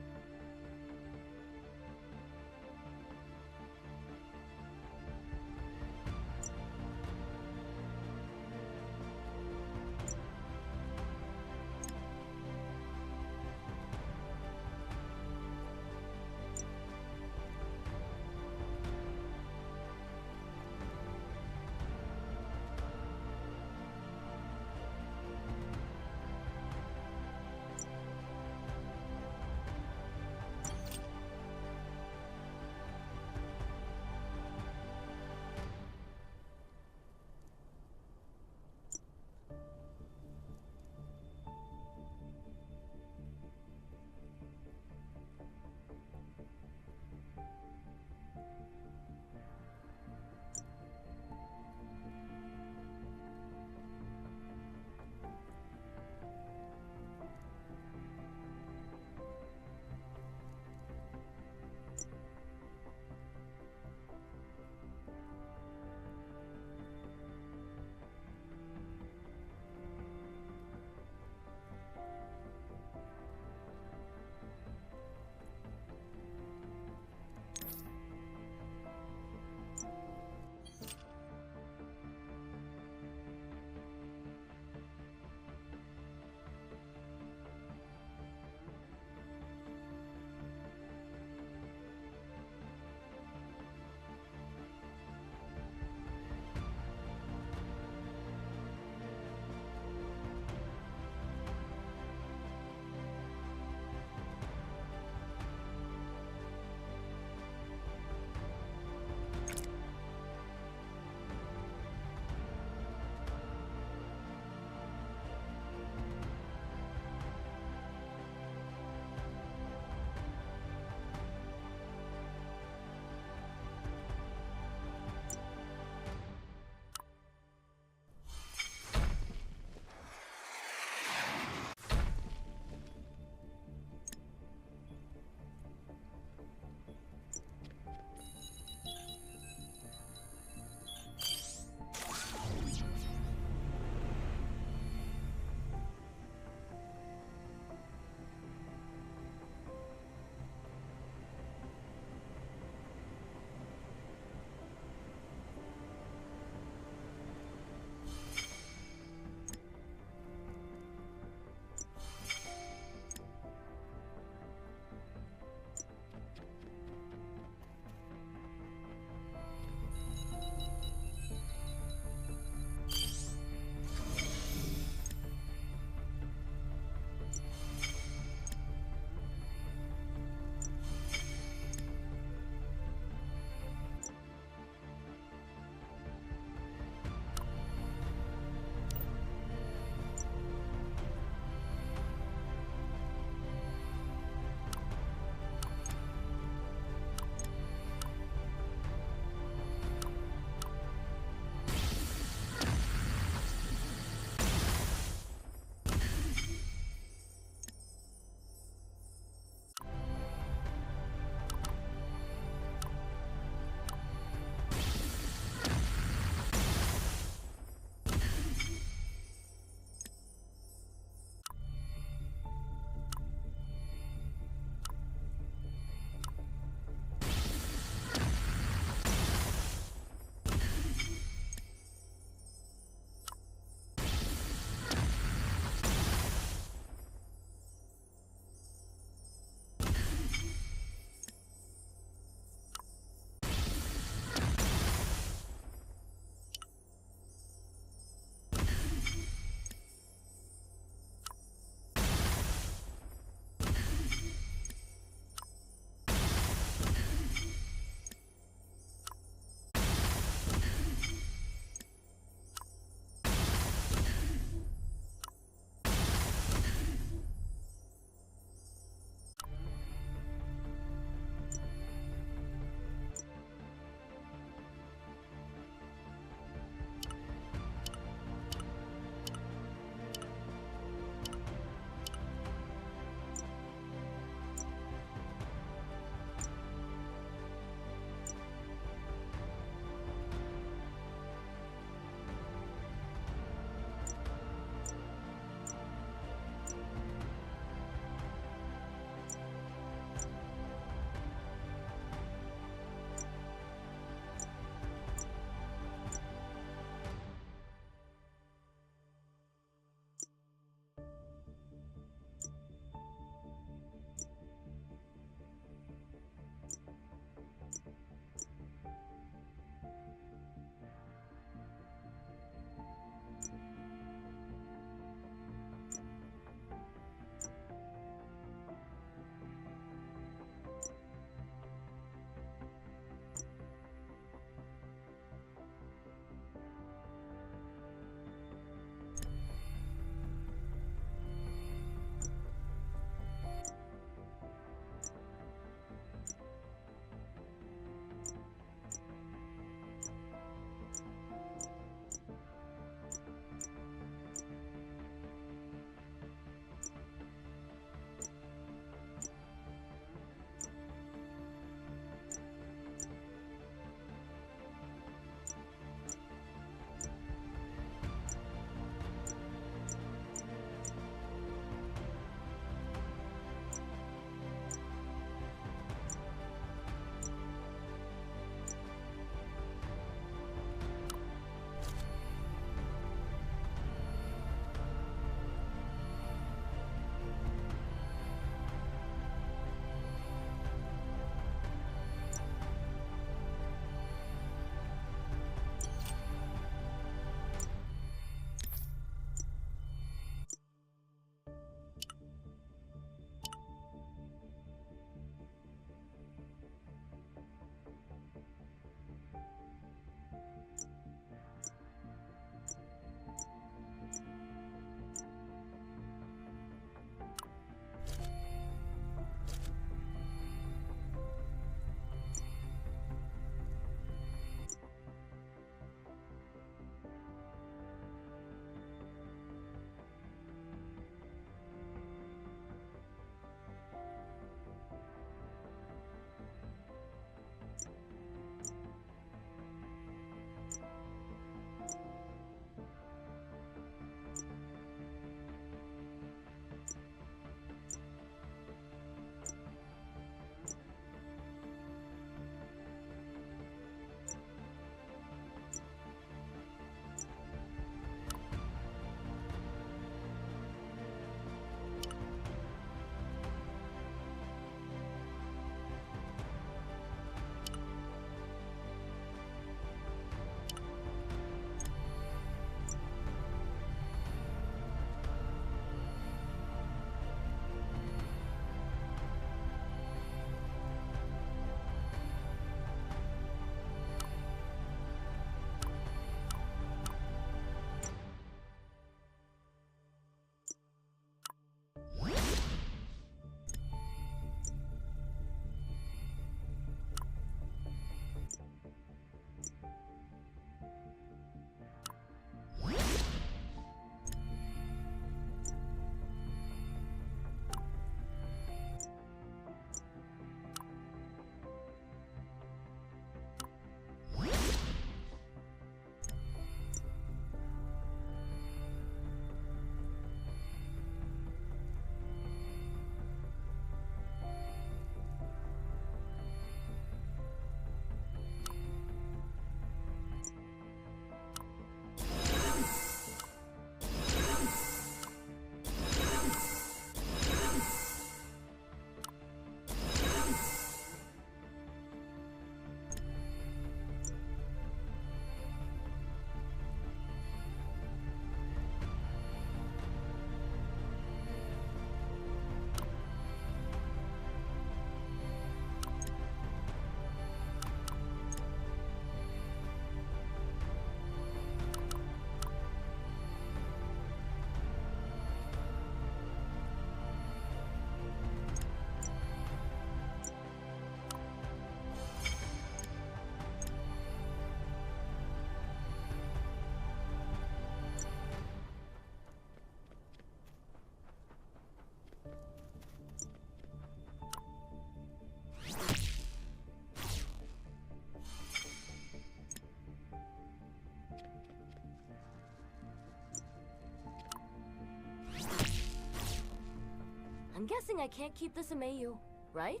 guessing I can't keep this MAU, right?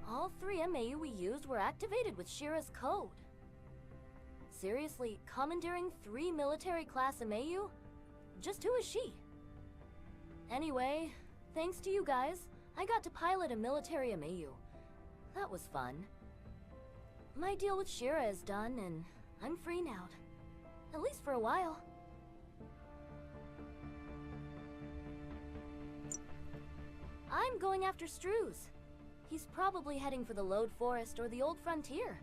All 3 MAU we used were activated with Shira's code. Seriously, commandeering 3 military class MAU? Just who is she? Anyway, thanks to you guys, I got to pilot a military MAU. That was fun. My deal with Shira is done, and I'm free now. At least for a while. I'm going after Struz. He's probably heading for the Lode Forest or the Old Frontier.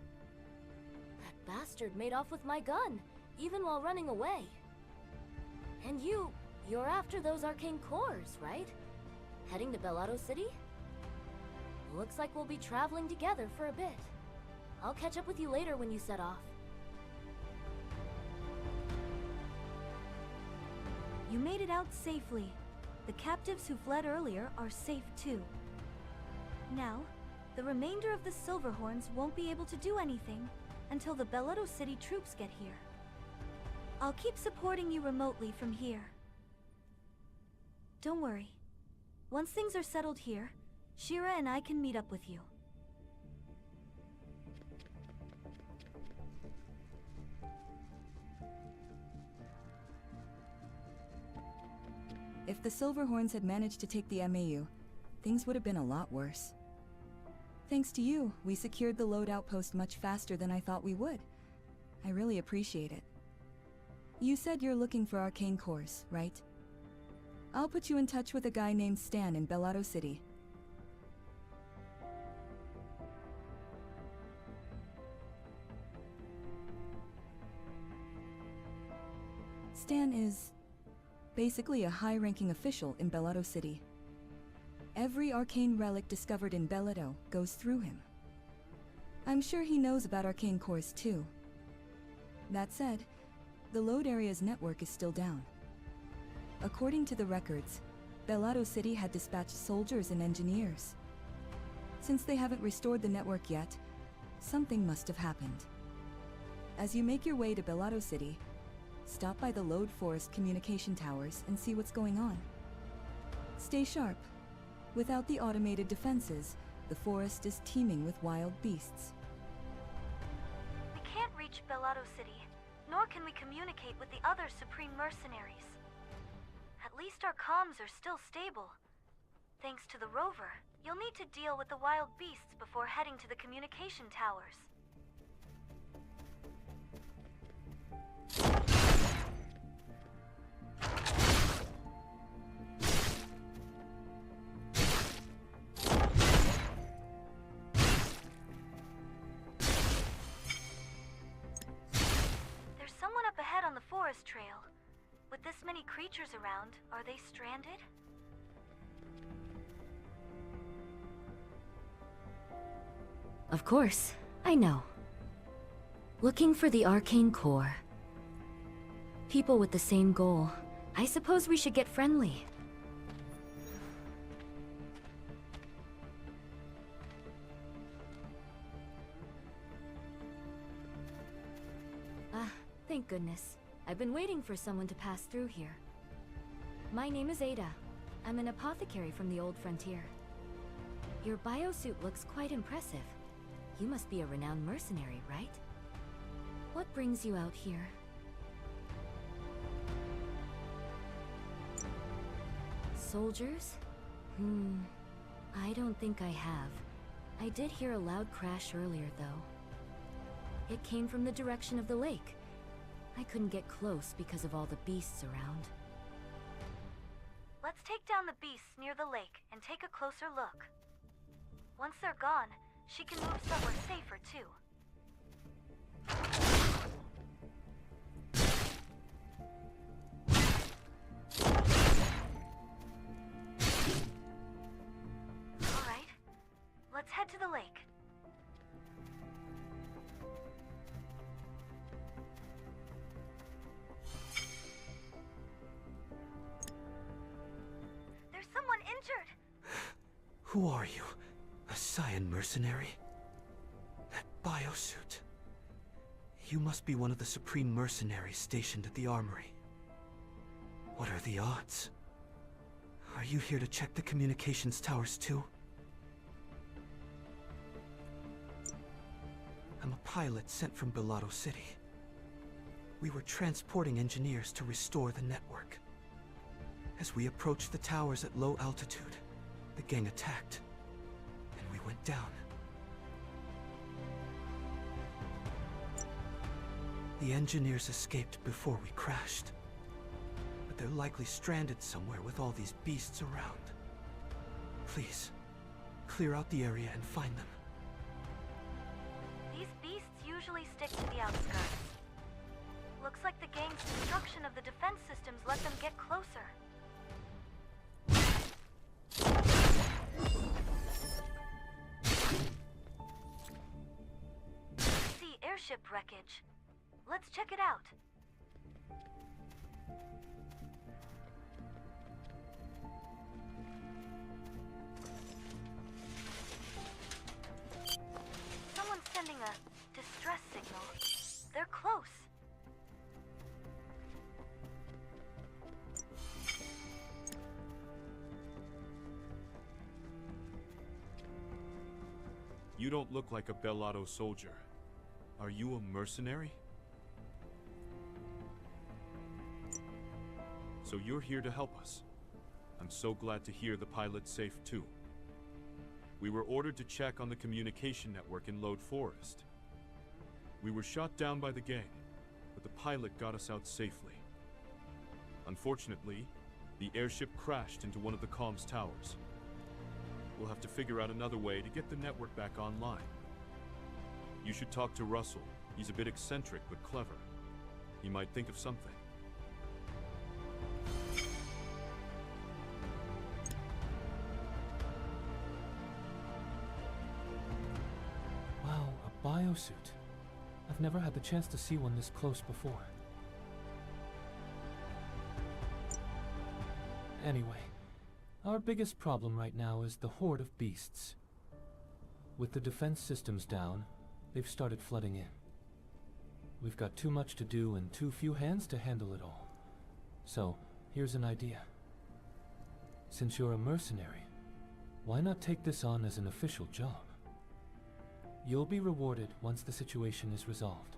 That bastard made off with my gun, even while running away. And you're after those arcane cores, right? Heading to Bellotto City? Looks like we'll be traveling together for a bit. I'll catch up with you later when you set off. You made it out safely. The captives who fled earlier are safe too. Now, the remainder of the Silverhorns won't be able to do anything until the Bellotto City troops get here. I'll keep supporting you remotely from here. Don't worry. Once things are settled here, Shira and I can meet up with you. If the Silverhorns had managed to take the MAU, things would have been a lot worse. Thanks to you, we secured the load outpost much faster than I thought we would. I really appreciate it. You said you're looking for arcane cores, right? I'll put you in touch with a guy named Stan in Bellotto City. Stan is basically a high-ranking official in Bellotto City. Every arcane relic discovered in Bellotto goes through him. I'm sure he knows about arcane cores too. That said, the Lode area's network is still down. According to the records, Bellotto City had dispatched soldiers and engineers. Since they haven't restored the network yet, something must have happened. As you make your way to Bellotto City, stop by the Lode Forest communication towers and see what's going on. Stay sharp. Without the automated defenses, the forest is teeming with wild beasts. We can't reach Bellotto City, nor can we communicate with the other Supreme Mercenaries. At least our comms are still stable. Thanks to the rover, you'll need to deal with the wild beasts before heading to the communication towers. There's someone up ahead on the forest trail. With this many creatures around, are they stranded? Of course, I know. Looking for the arcane core. People with the same goal. I suppose we should get friendly. Ah, thank goodness. I've been waiting for someone to pass through here. My name is Ada. I'm an apothecary from the Old Frontier. Your biosuit looks quite impressive. You must be a renowned mercenary, right? What brings you out here? Soldiers? I don't think I have. I did hear a loud crash earlier, though. It came from the direction of the lake. I couldn't get close because of all the beasts around. Let's take down the beasts near the lake and take a closer look. Once they're gone, she can move somewhere safer too. Alright, let's head to the lake. There's someone injured! Who are you? A Scion mercenary? That biosuit. You must be one of the Supreme Mercenaries stationed at the armory. What are the odds? Are you here to check the communications towers too? I'm a pilot sent from Bellotto City. We were transporting engineers to restore the network. As we approached the towers at low altitude, the gang attacked, and we went down. The engineers escaped before we crashed, but they're likely stranded somewhere with all these beasts around. Please, clear out the area and find them. These beasts usually stick to the outskirts. Looks like the gang's destruction of the defense systems let them get closer. See airship wreckage. Let's check it out. Someone's sending a distress signal. They're close. You don't look like a Bellotto soldier. Are you a mercenary? So you're here to help us. I'm so glad to hear the pilot's safe too. We were ordered to check on the communication network in Lode Forest. We were shot down by the gang, but the pilot got us out safely. Unfortunately, the airship crashed into one of the comms towers. We'll have to figure out another way to get the network back online. You should talk to Russell. He's a bit eccentric but clever. He might think of something. Wow, a biosuit. I've never had the chance to see one this close before. Anyway, our biggest problem right now is the horde of beasts. With the defense systems down, they've started flooding in. We've got too much to do and too few hands to handle it all. So, here's an idea. Since you're a mercenary, why not take this on as an official job? You'll be rewarded once the situation is resolved.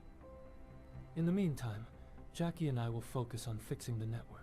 In the meantime, Jackie and I will focus on fixing the network.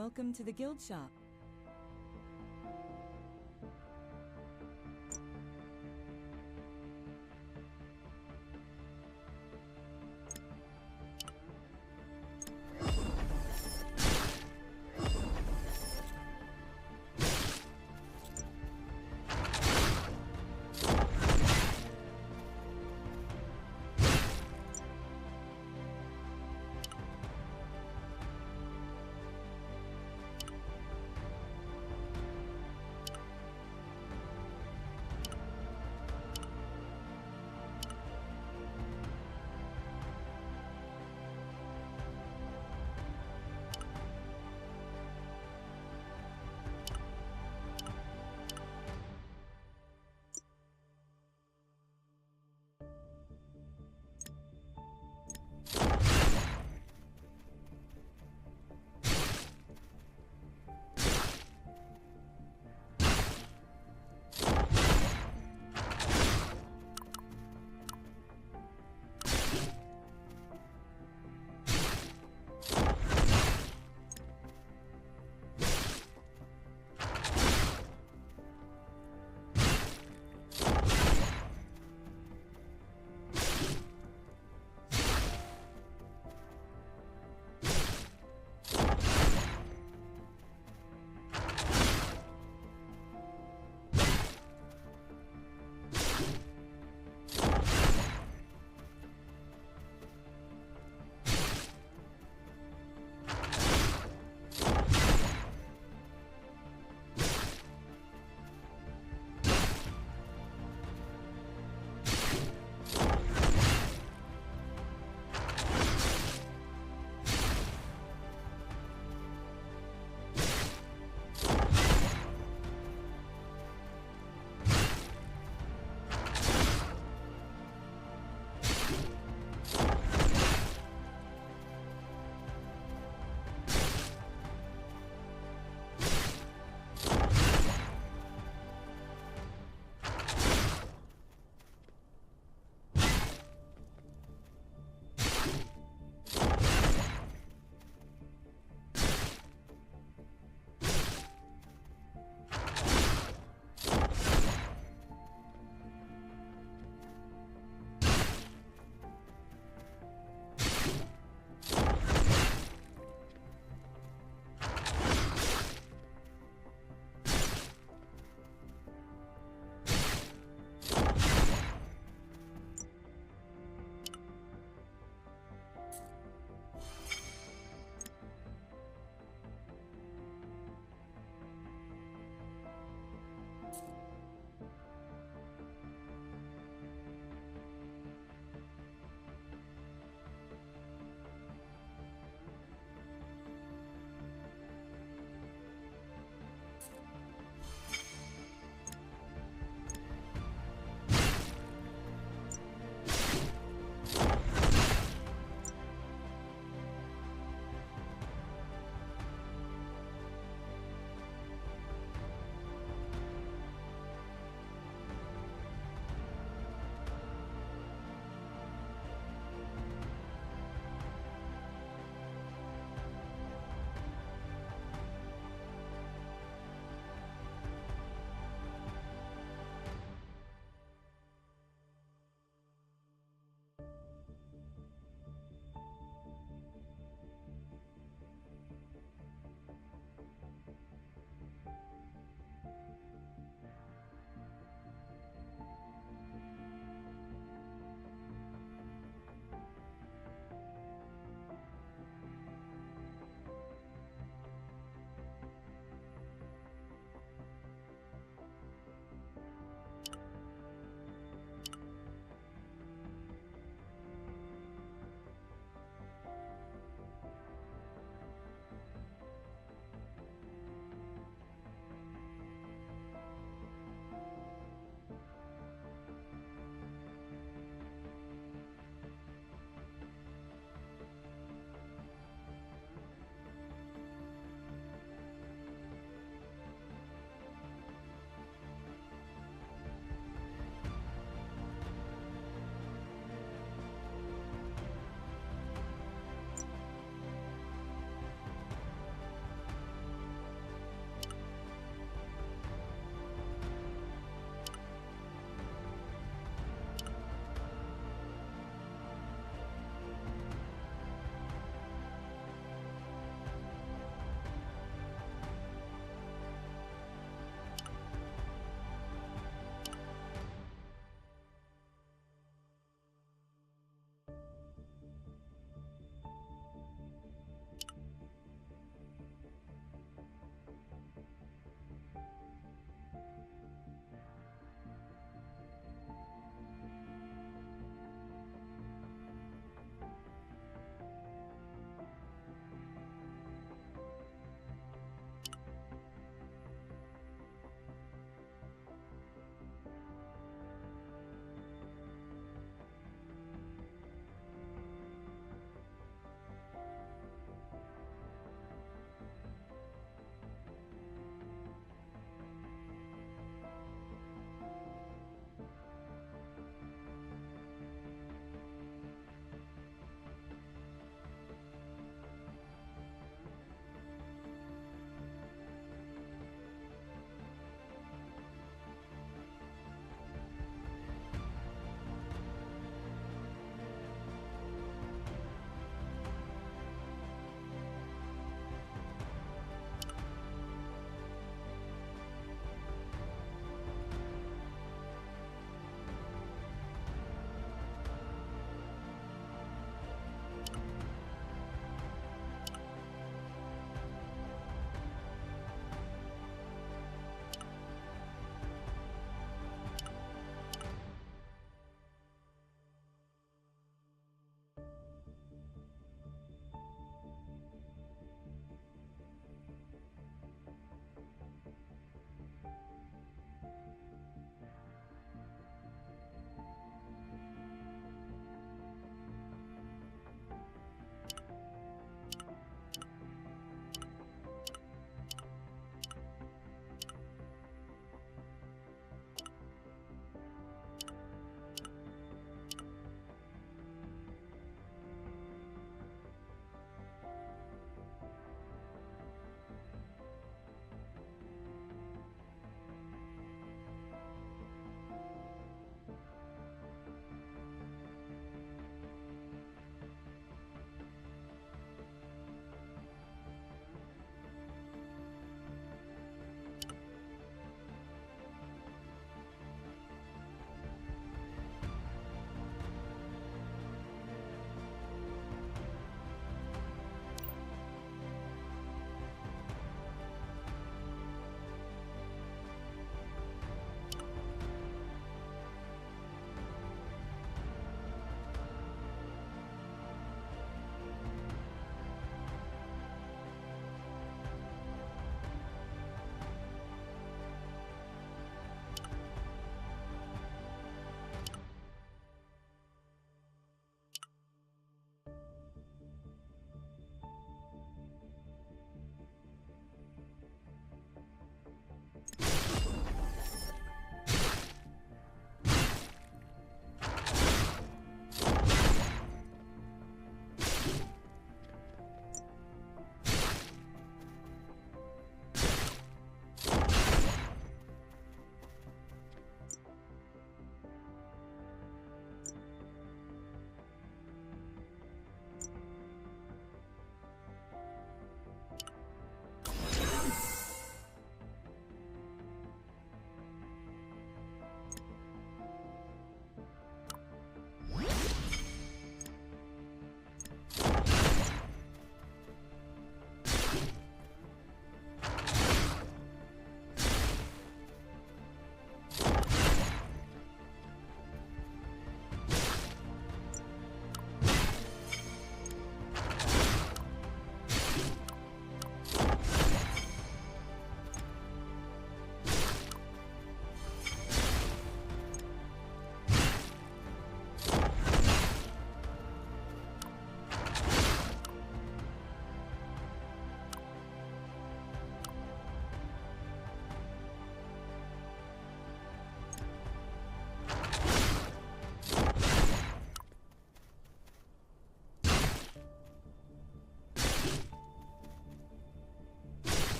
Welcome to the guild shop.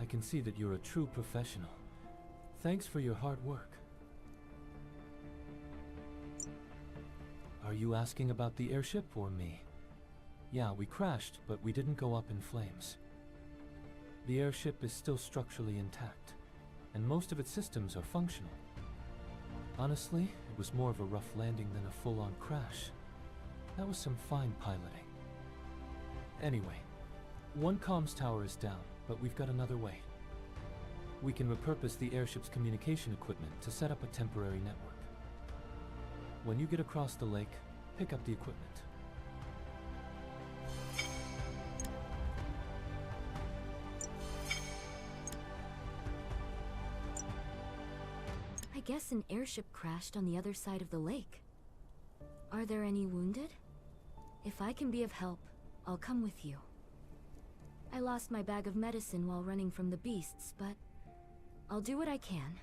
can see that you're a true professional. Thanks for your hard work. Are you asking about the airship or me? Yeah, we crashed, but we didn't go up in flames. The airship is still structurally intact, and most of its systems are functional. Honestly, it was more of a rough landing than a full-on crash. That was some fine piloting. Anyway, one comms tower is down, but we've got another way. We can repurpose the airship's communication equipment to set up a temporary network. When you get across the lake, pick up the equipment. I guess an airship crashed on the other side of the lake. Are there any wounded? If I can be of help, I'll come with you. I lost my bag of medicine while running from the beasts, but I'll do what I can.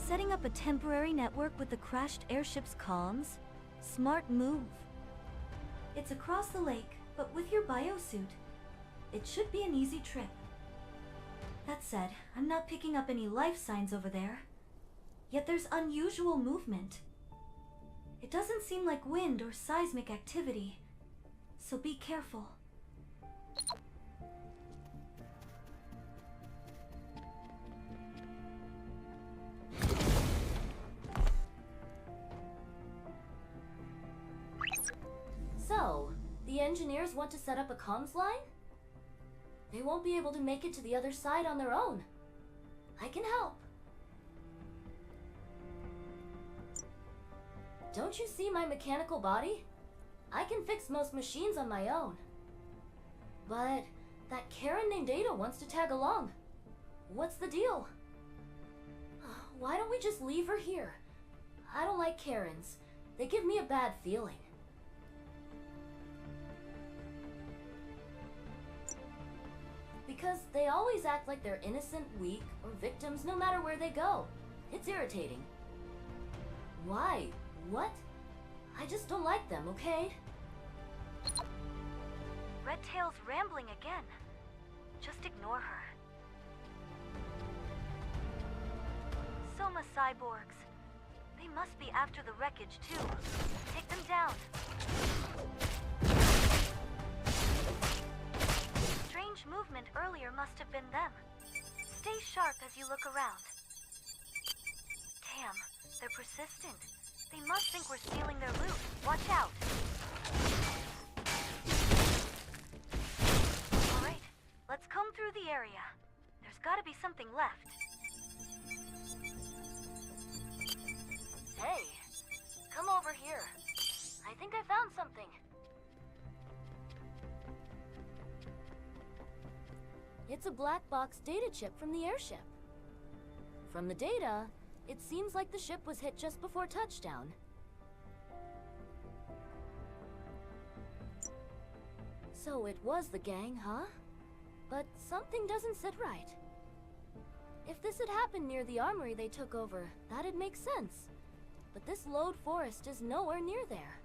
Setting up a temporary network with the crashed airship's comms? Smart move. It's across the lake, but with your biosuit, it should be an easy trip. That said, I'm not picking up any life signs over there. Yet there's unusual movement. It doesn't seem like wind or seismic activity, so be careful. So, the engineers want to set up a comms line? They won't be able to make it to the other side on their own. I can help. Don't you see my mechanical body? I can fix most machines on my own. But that Karen named Ada wants to tag along. What's the deal? Why don't we just leave her here? I don't like Karens. They give me a bad feeling. Because they always act like they're innocent, weak, or victims no matter where they go. It's irritating. Why? What? I just don't like them, okay? Red Tail's rambling again. Just ignore her. Soma cyborgs. They must be after the wreckage too. Take them down. Strange movement earlier must have been them. Stay sharp as you look around. Damn, they're persistent. They must think we're stealing their loot. Watch out. Alright, let's comb through the area. There's gotta be something left. Hey, come over here. I think I found something. It's a black box data chip from the airship. From the data, it seems like the ship was hit just before touchdown. So it was the gang, huh? But something doesn't sit right. If this had happened near the armory they took over, that'd make sense. But this Lode Forest is nowhere near there.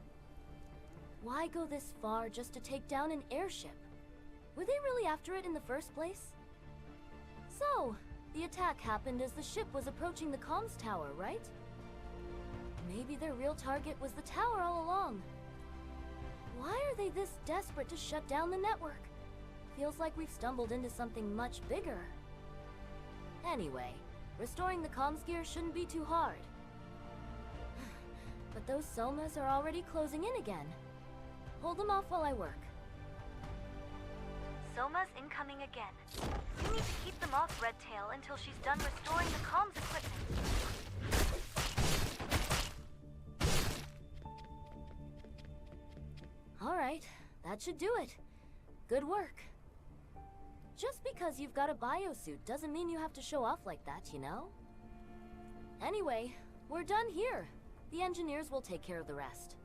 Why go this far just to take down an airship? Were they really after it in the first place? So, the attack happened as the ship was approaching the comms tower, right? Maybe their real target was the tower all along. Why are they this desperate to shut down the network? Feels like we've stumbled into something much bigger. Anyway, restoring the comms gear shouldn't be too hard. But those Somas are already closing in again. Hold them off while I work. Soma's incoming again. You need to keep them off Red Tail until she's done restoring the comms equipment. Alright, that should do it. Good work. Just because you've got a biosuit doesn't mean you have to show off like that, you know? Anyway, we're done here. The engineers will take care of the rest.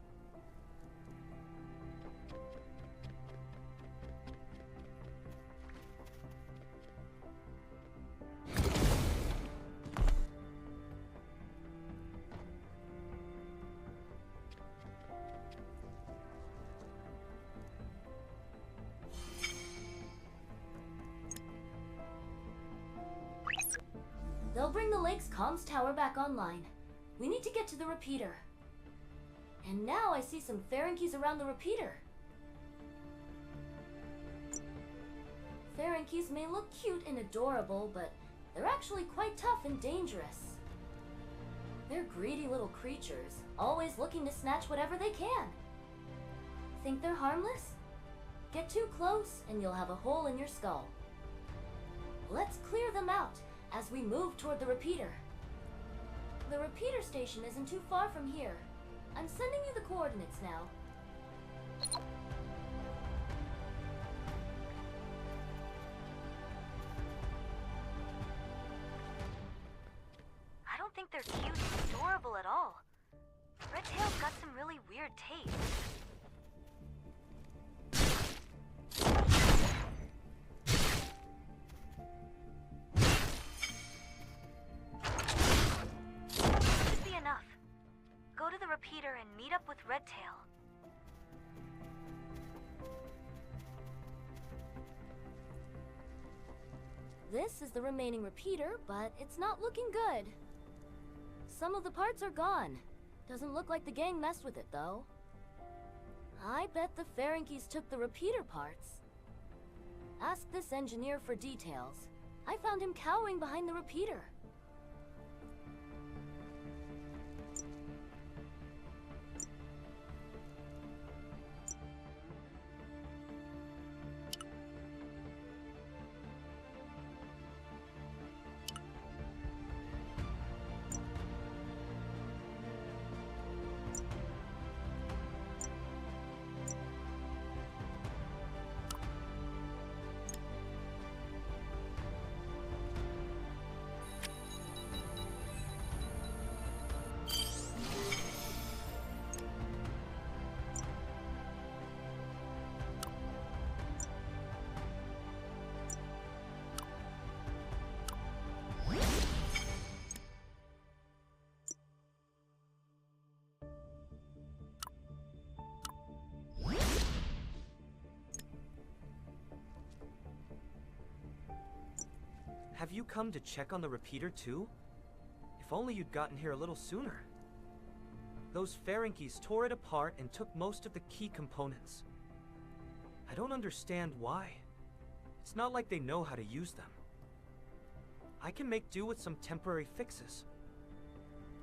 They'll bring the lake's comms tower back online. We need to get to the repeater. And now I see some Ferengies around the repeater. Ferengies may look cute and adorable, but they're actually quite tough and dangerous. They're greedy little creatures, always looking to snatch whatever they can. Think they're harmless? Get too close and you'll have a hole in your skull. Let's clear them out as we move toward the repeater. The repeater station isn't too far from here. I'm sending you the coordinates now. I don't think they're cute and adorable at all. Red Tail's got some really weird taste. repeater and meet up with Redtail. This is the remaining repeater, but it's not looking good. Some of the parts are gone. Doesn't look like the gang messed with it, though. I bet the Ferengies took the repeater parts. Ask this engineer for details. I found him cowering behind the repeater. Have you come to check on the repeater too? If only you'd gotten here a little sooner. Those Ferengies tore it apart and took most of the key components. I don't understand why. It's not like they know how to use them. I can make do with some temporary fixes.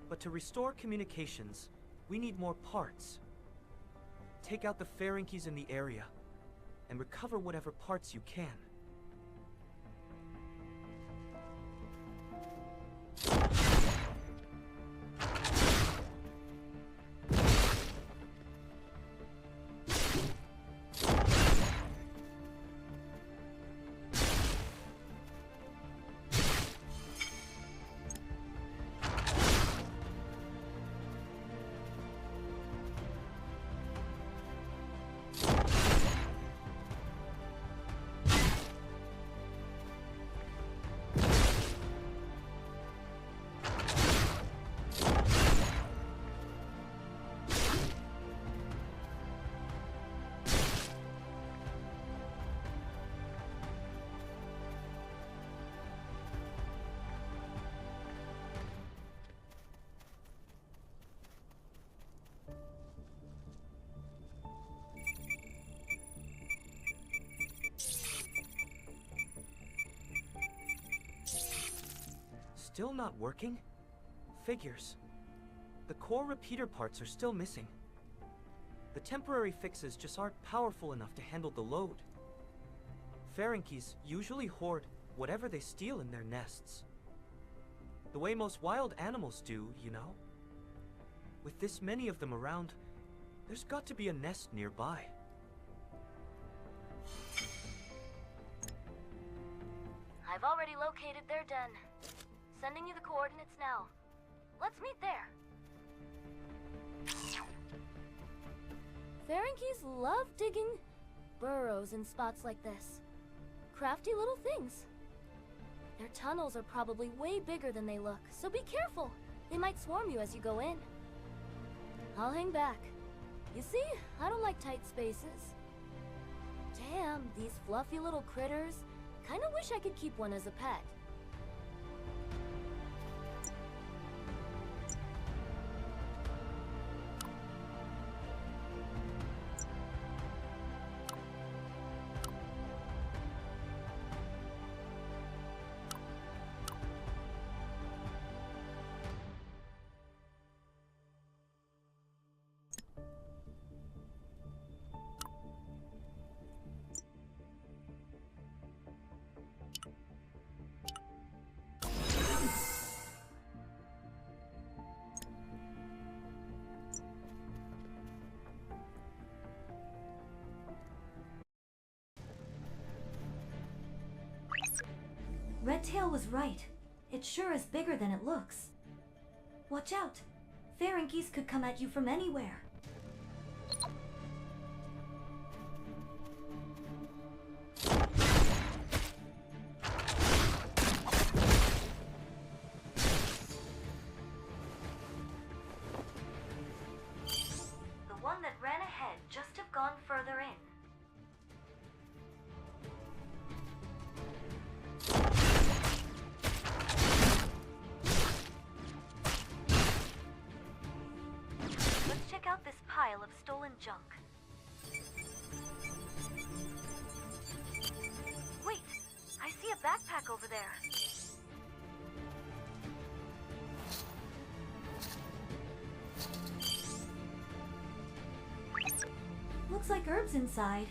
But to restore communications, we need more parts. Take out the Ferengies in the area, and recover whatever parts you can. Still not working? Figures. The core repeater parts are still missing. The temporary fixes just aren't powerful enough to handle the load. Ferengies usually hoard whatever they steal in their nests. The way most wild animals do, you know? With this many of them around, there's got to be a nest nearby. I've already located their den. Sending you the coordinates now. Let's meet there. Ferengies love digging burrows in spots like this. Crafty little things. Their tunnels are probably way bigger than they look, so be careful. They might swarm you as you go in. I'll hang back. You see, I don't like tight spaces. Damn, these fluffy little critters. Kinda wish I could keep one as a pet. Redtail was right. It sure is bigger than it looks. Watch out! Ferengies could come at you from anywhere. pile of stolen junk. Wait, I see a backpack over there. Looks like herbs inside.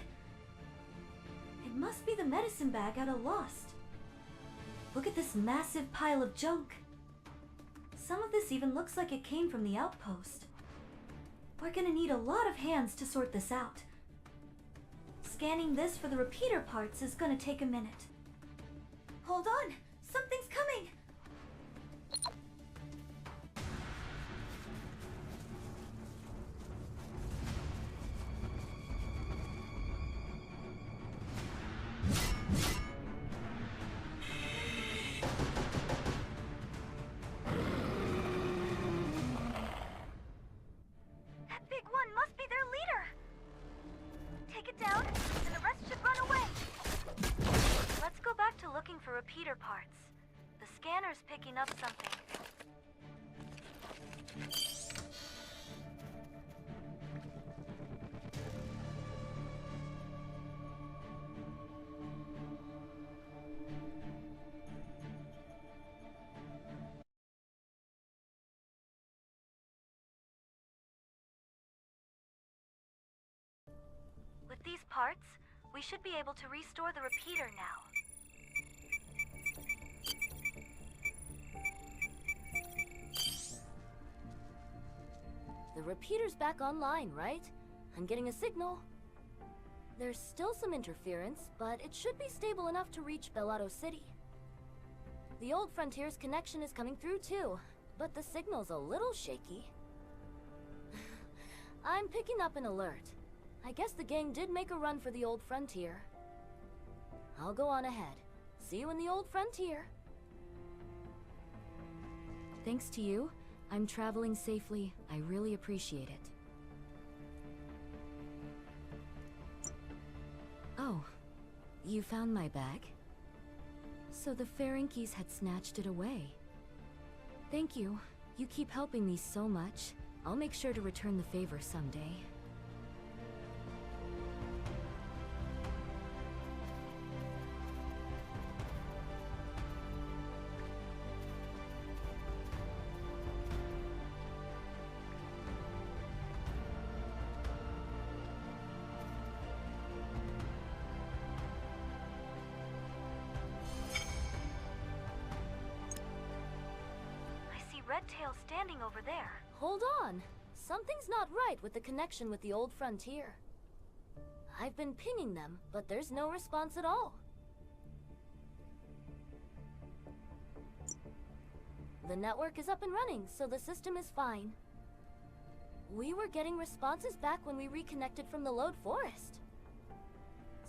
It must be the medicine bag out of Lost. Look at this massive pile of junk. Some of this even looks like it came from the outpost. We're gonna need a lot of hands to sort this out. Scanning this for the repeater parts is gonna take a minute. Hold on! Something's coming! That big one must be their leader! Take it down, and the rest should run away! Let's go back to looking for repeater parts. The scanner's picking up something. With these parts, we should be able to restore the repeater now. The repeater's back online, right? I'm getting a signal. There's still some interference, but it should be stable enough to reach Bellado City. The old Frontier's connection is coming through too, but the signal's a little shaky. I'm picking up an alert. I guess the gang did make a run for the old Frontier. I'll go on ahead. See you in the old Frontier. Thanks to you, I'm traveling safely. I really appreciate it. Oh, you found my bag? So the Ferengies had snatched it away. Thank you. You keep helping me so much. I'll make sure to return the favor someday. Redtail standing over there. Hold on. Something's not right with the connection with the old Frontier. I've been pinging them, but there's no response at all. The network is up and running, so the system is fine. We were getting responses back when we reconnected from the Lode Forest.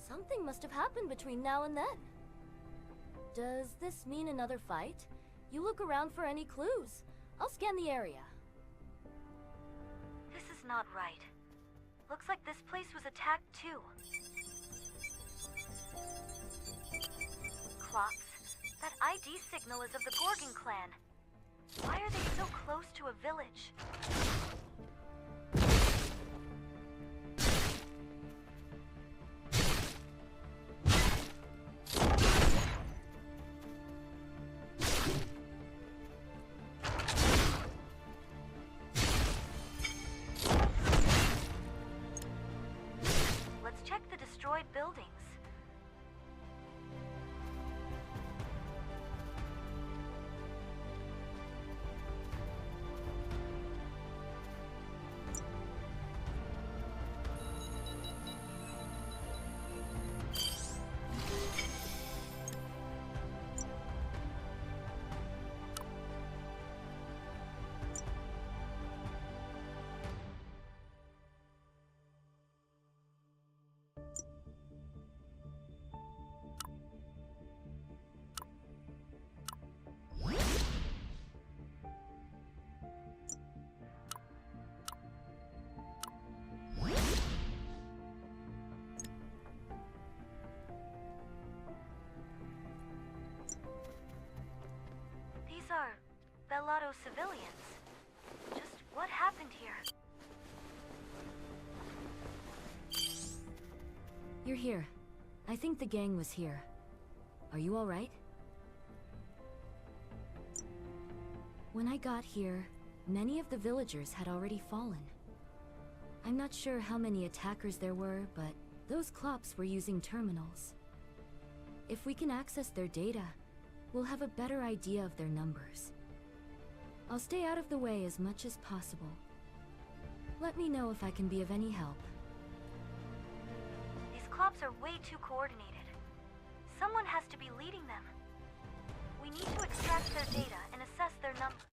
Something must have happened between now and then. Does this mean another fight? You look around for any clues. I'll scan the area. This is not right. Looks like this place was attacked too. Clocks, that ID signal is of the Gorgon clan. Why are they so close to a village? Buildings. Are Bellado civilians. Just what happened here? You're here. I think the gang was here. Are you alright? When I got here, many of the villagers had already fallen. I'm not sure how many attackers there were, but those Klops were using terminals. If we can access their data, we'll have a better idea of their numbers. I'll stay out of the way as much as possible. Let me know if I can be of any help. These Klops are way too coordinated. Someone has to be leading them. We need to extract their data and assess their numbers.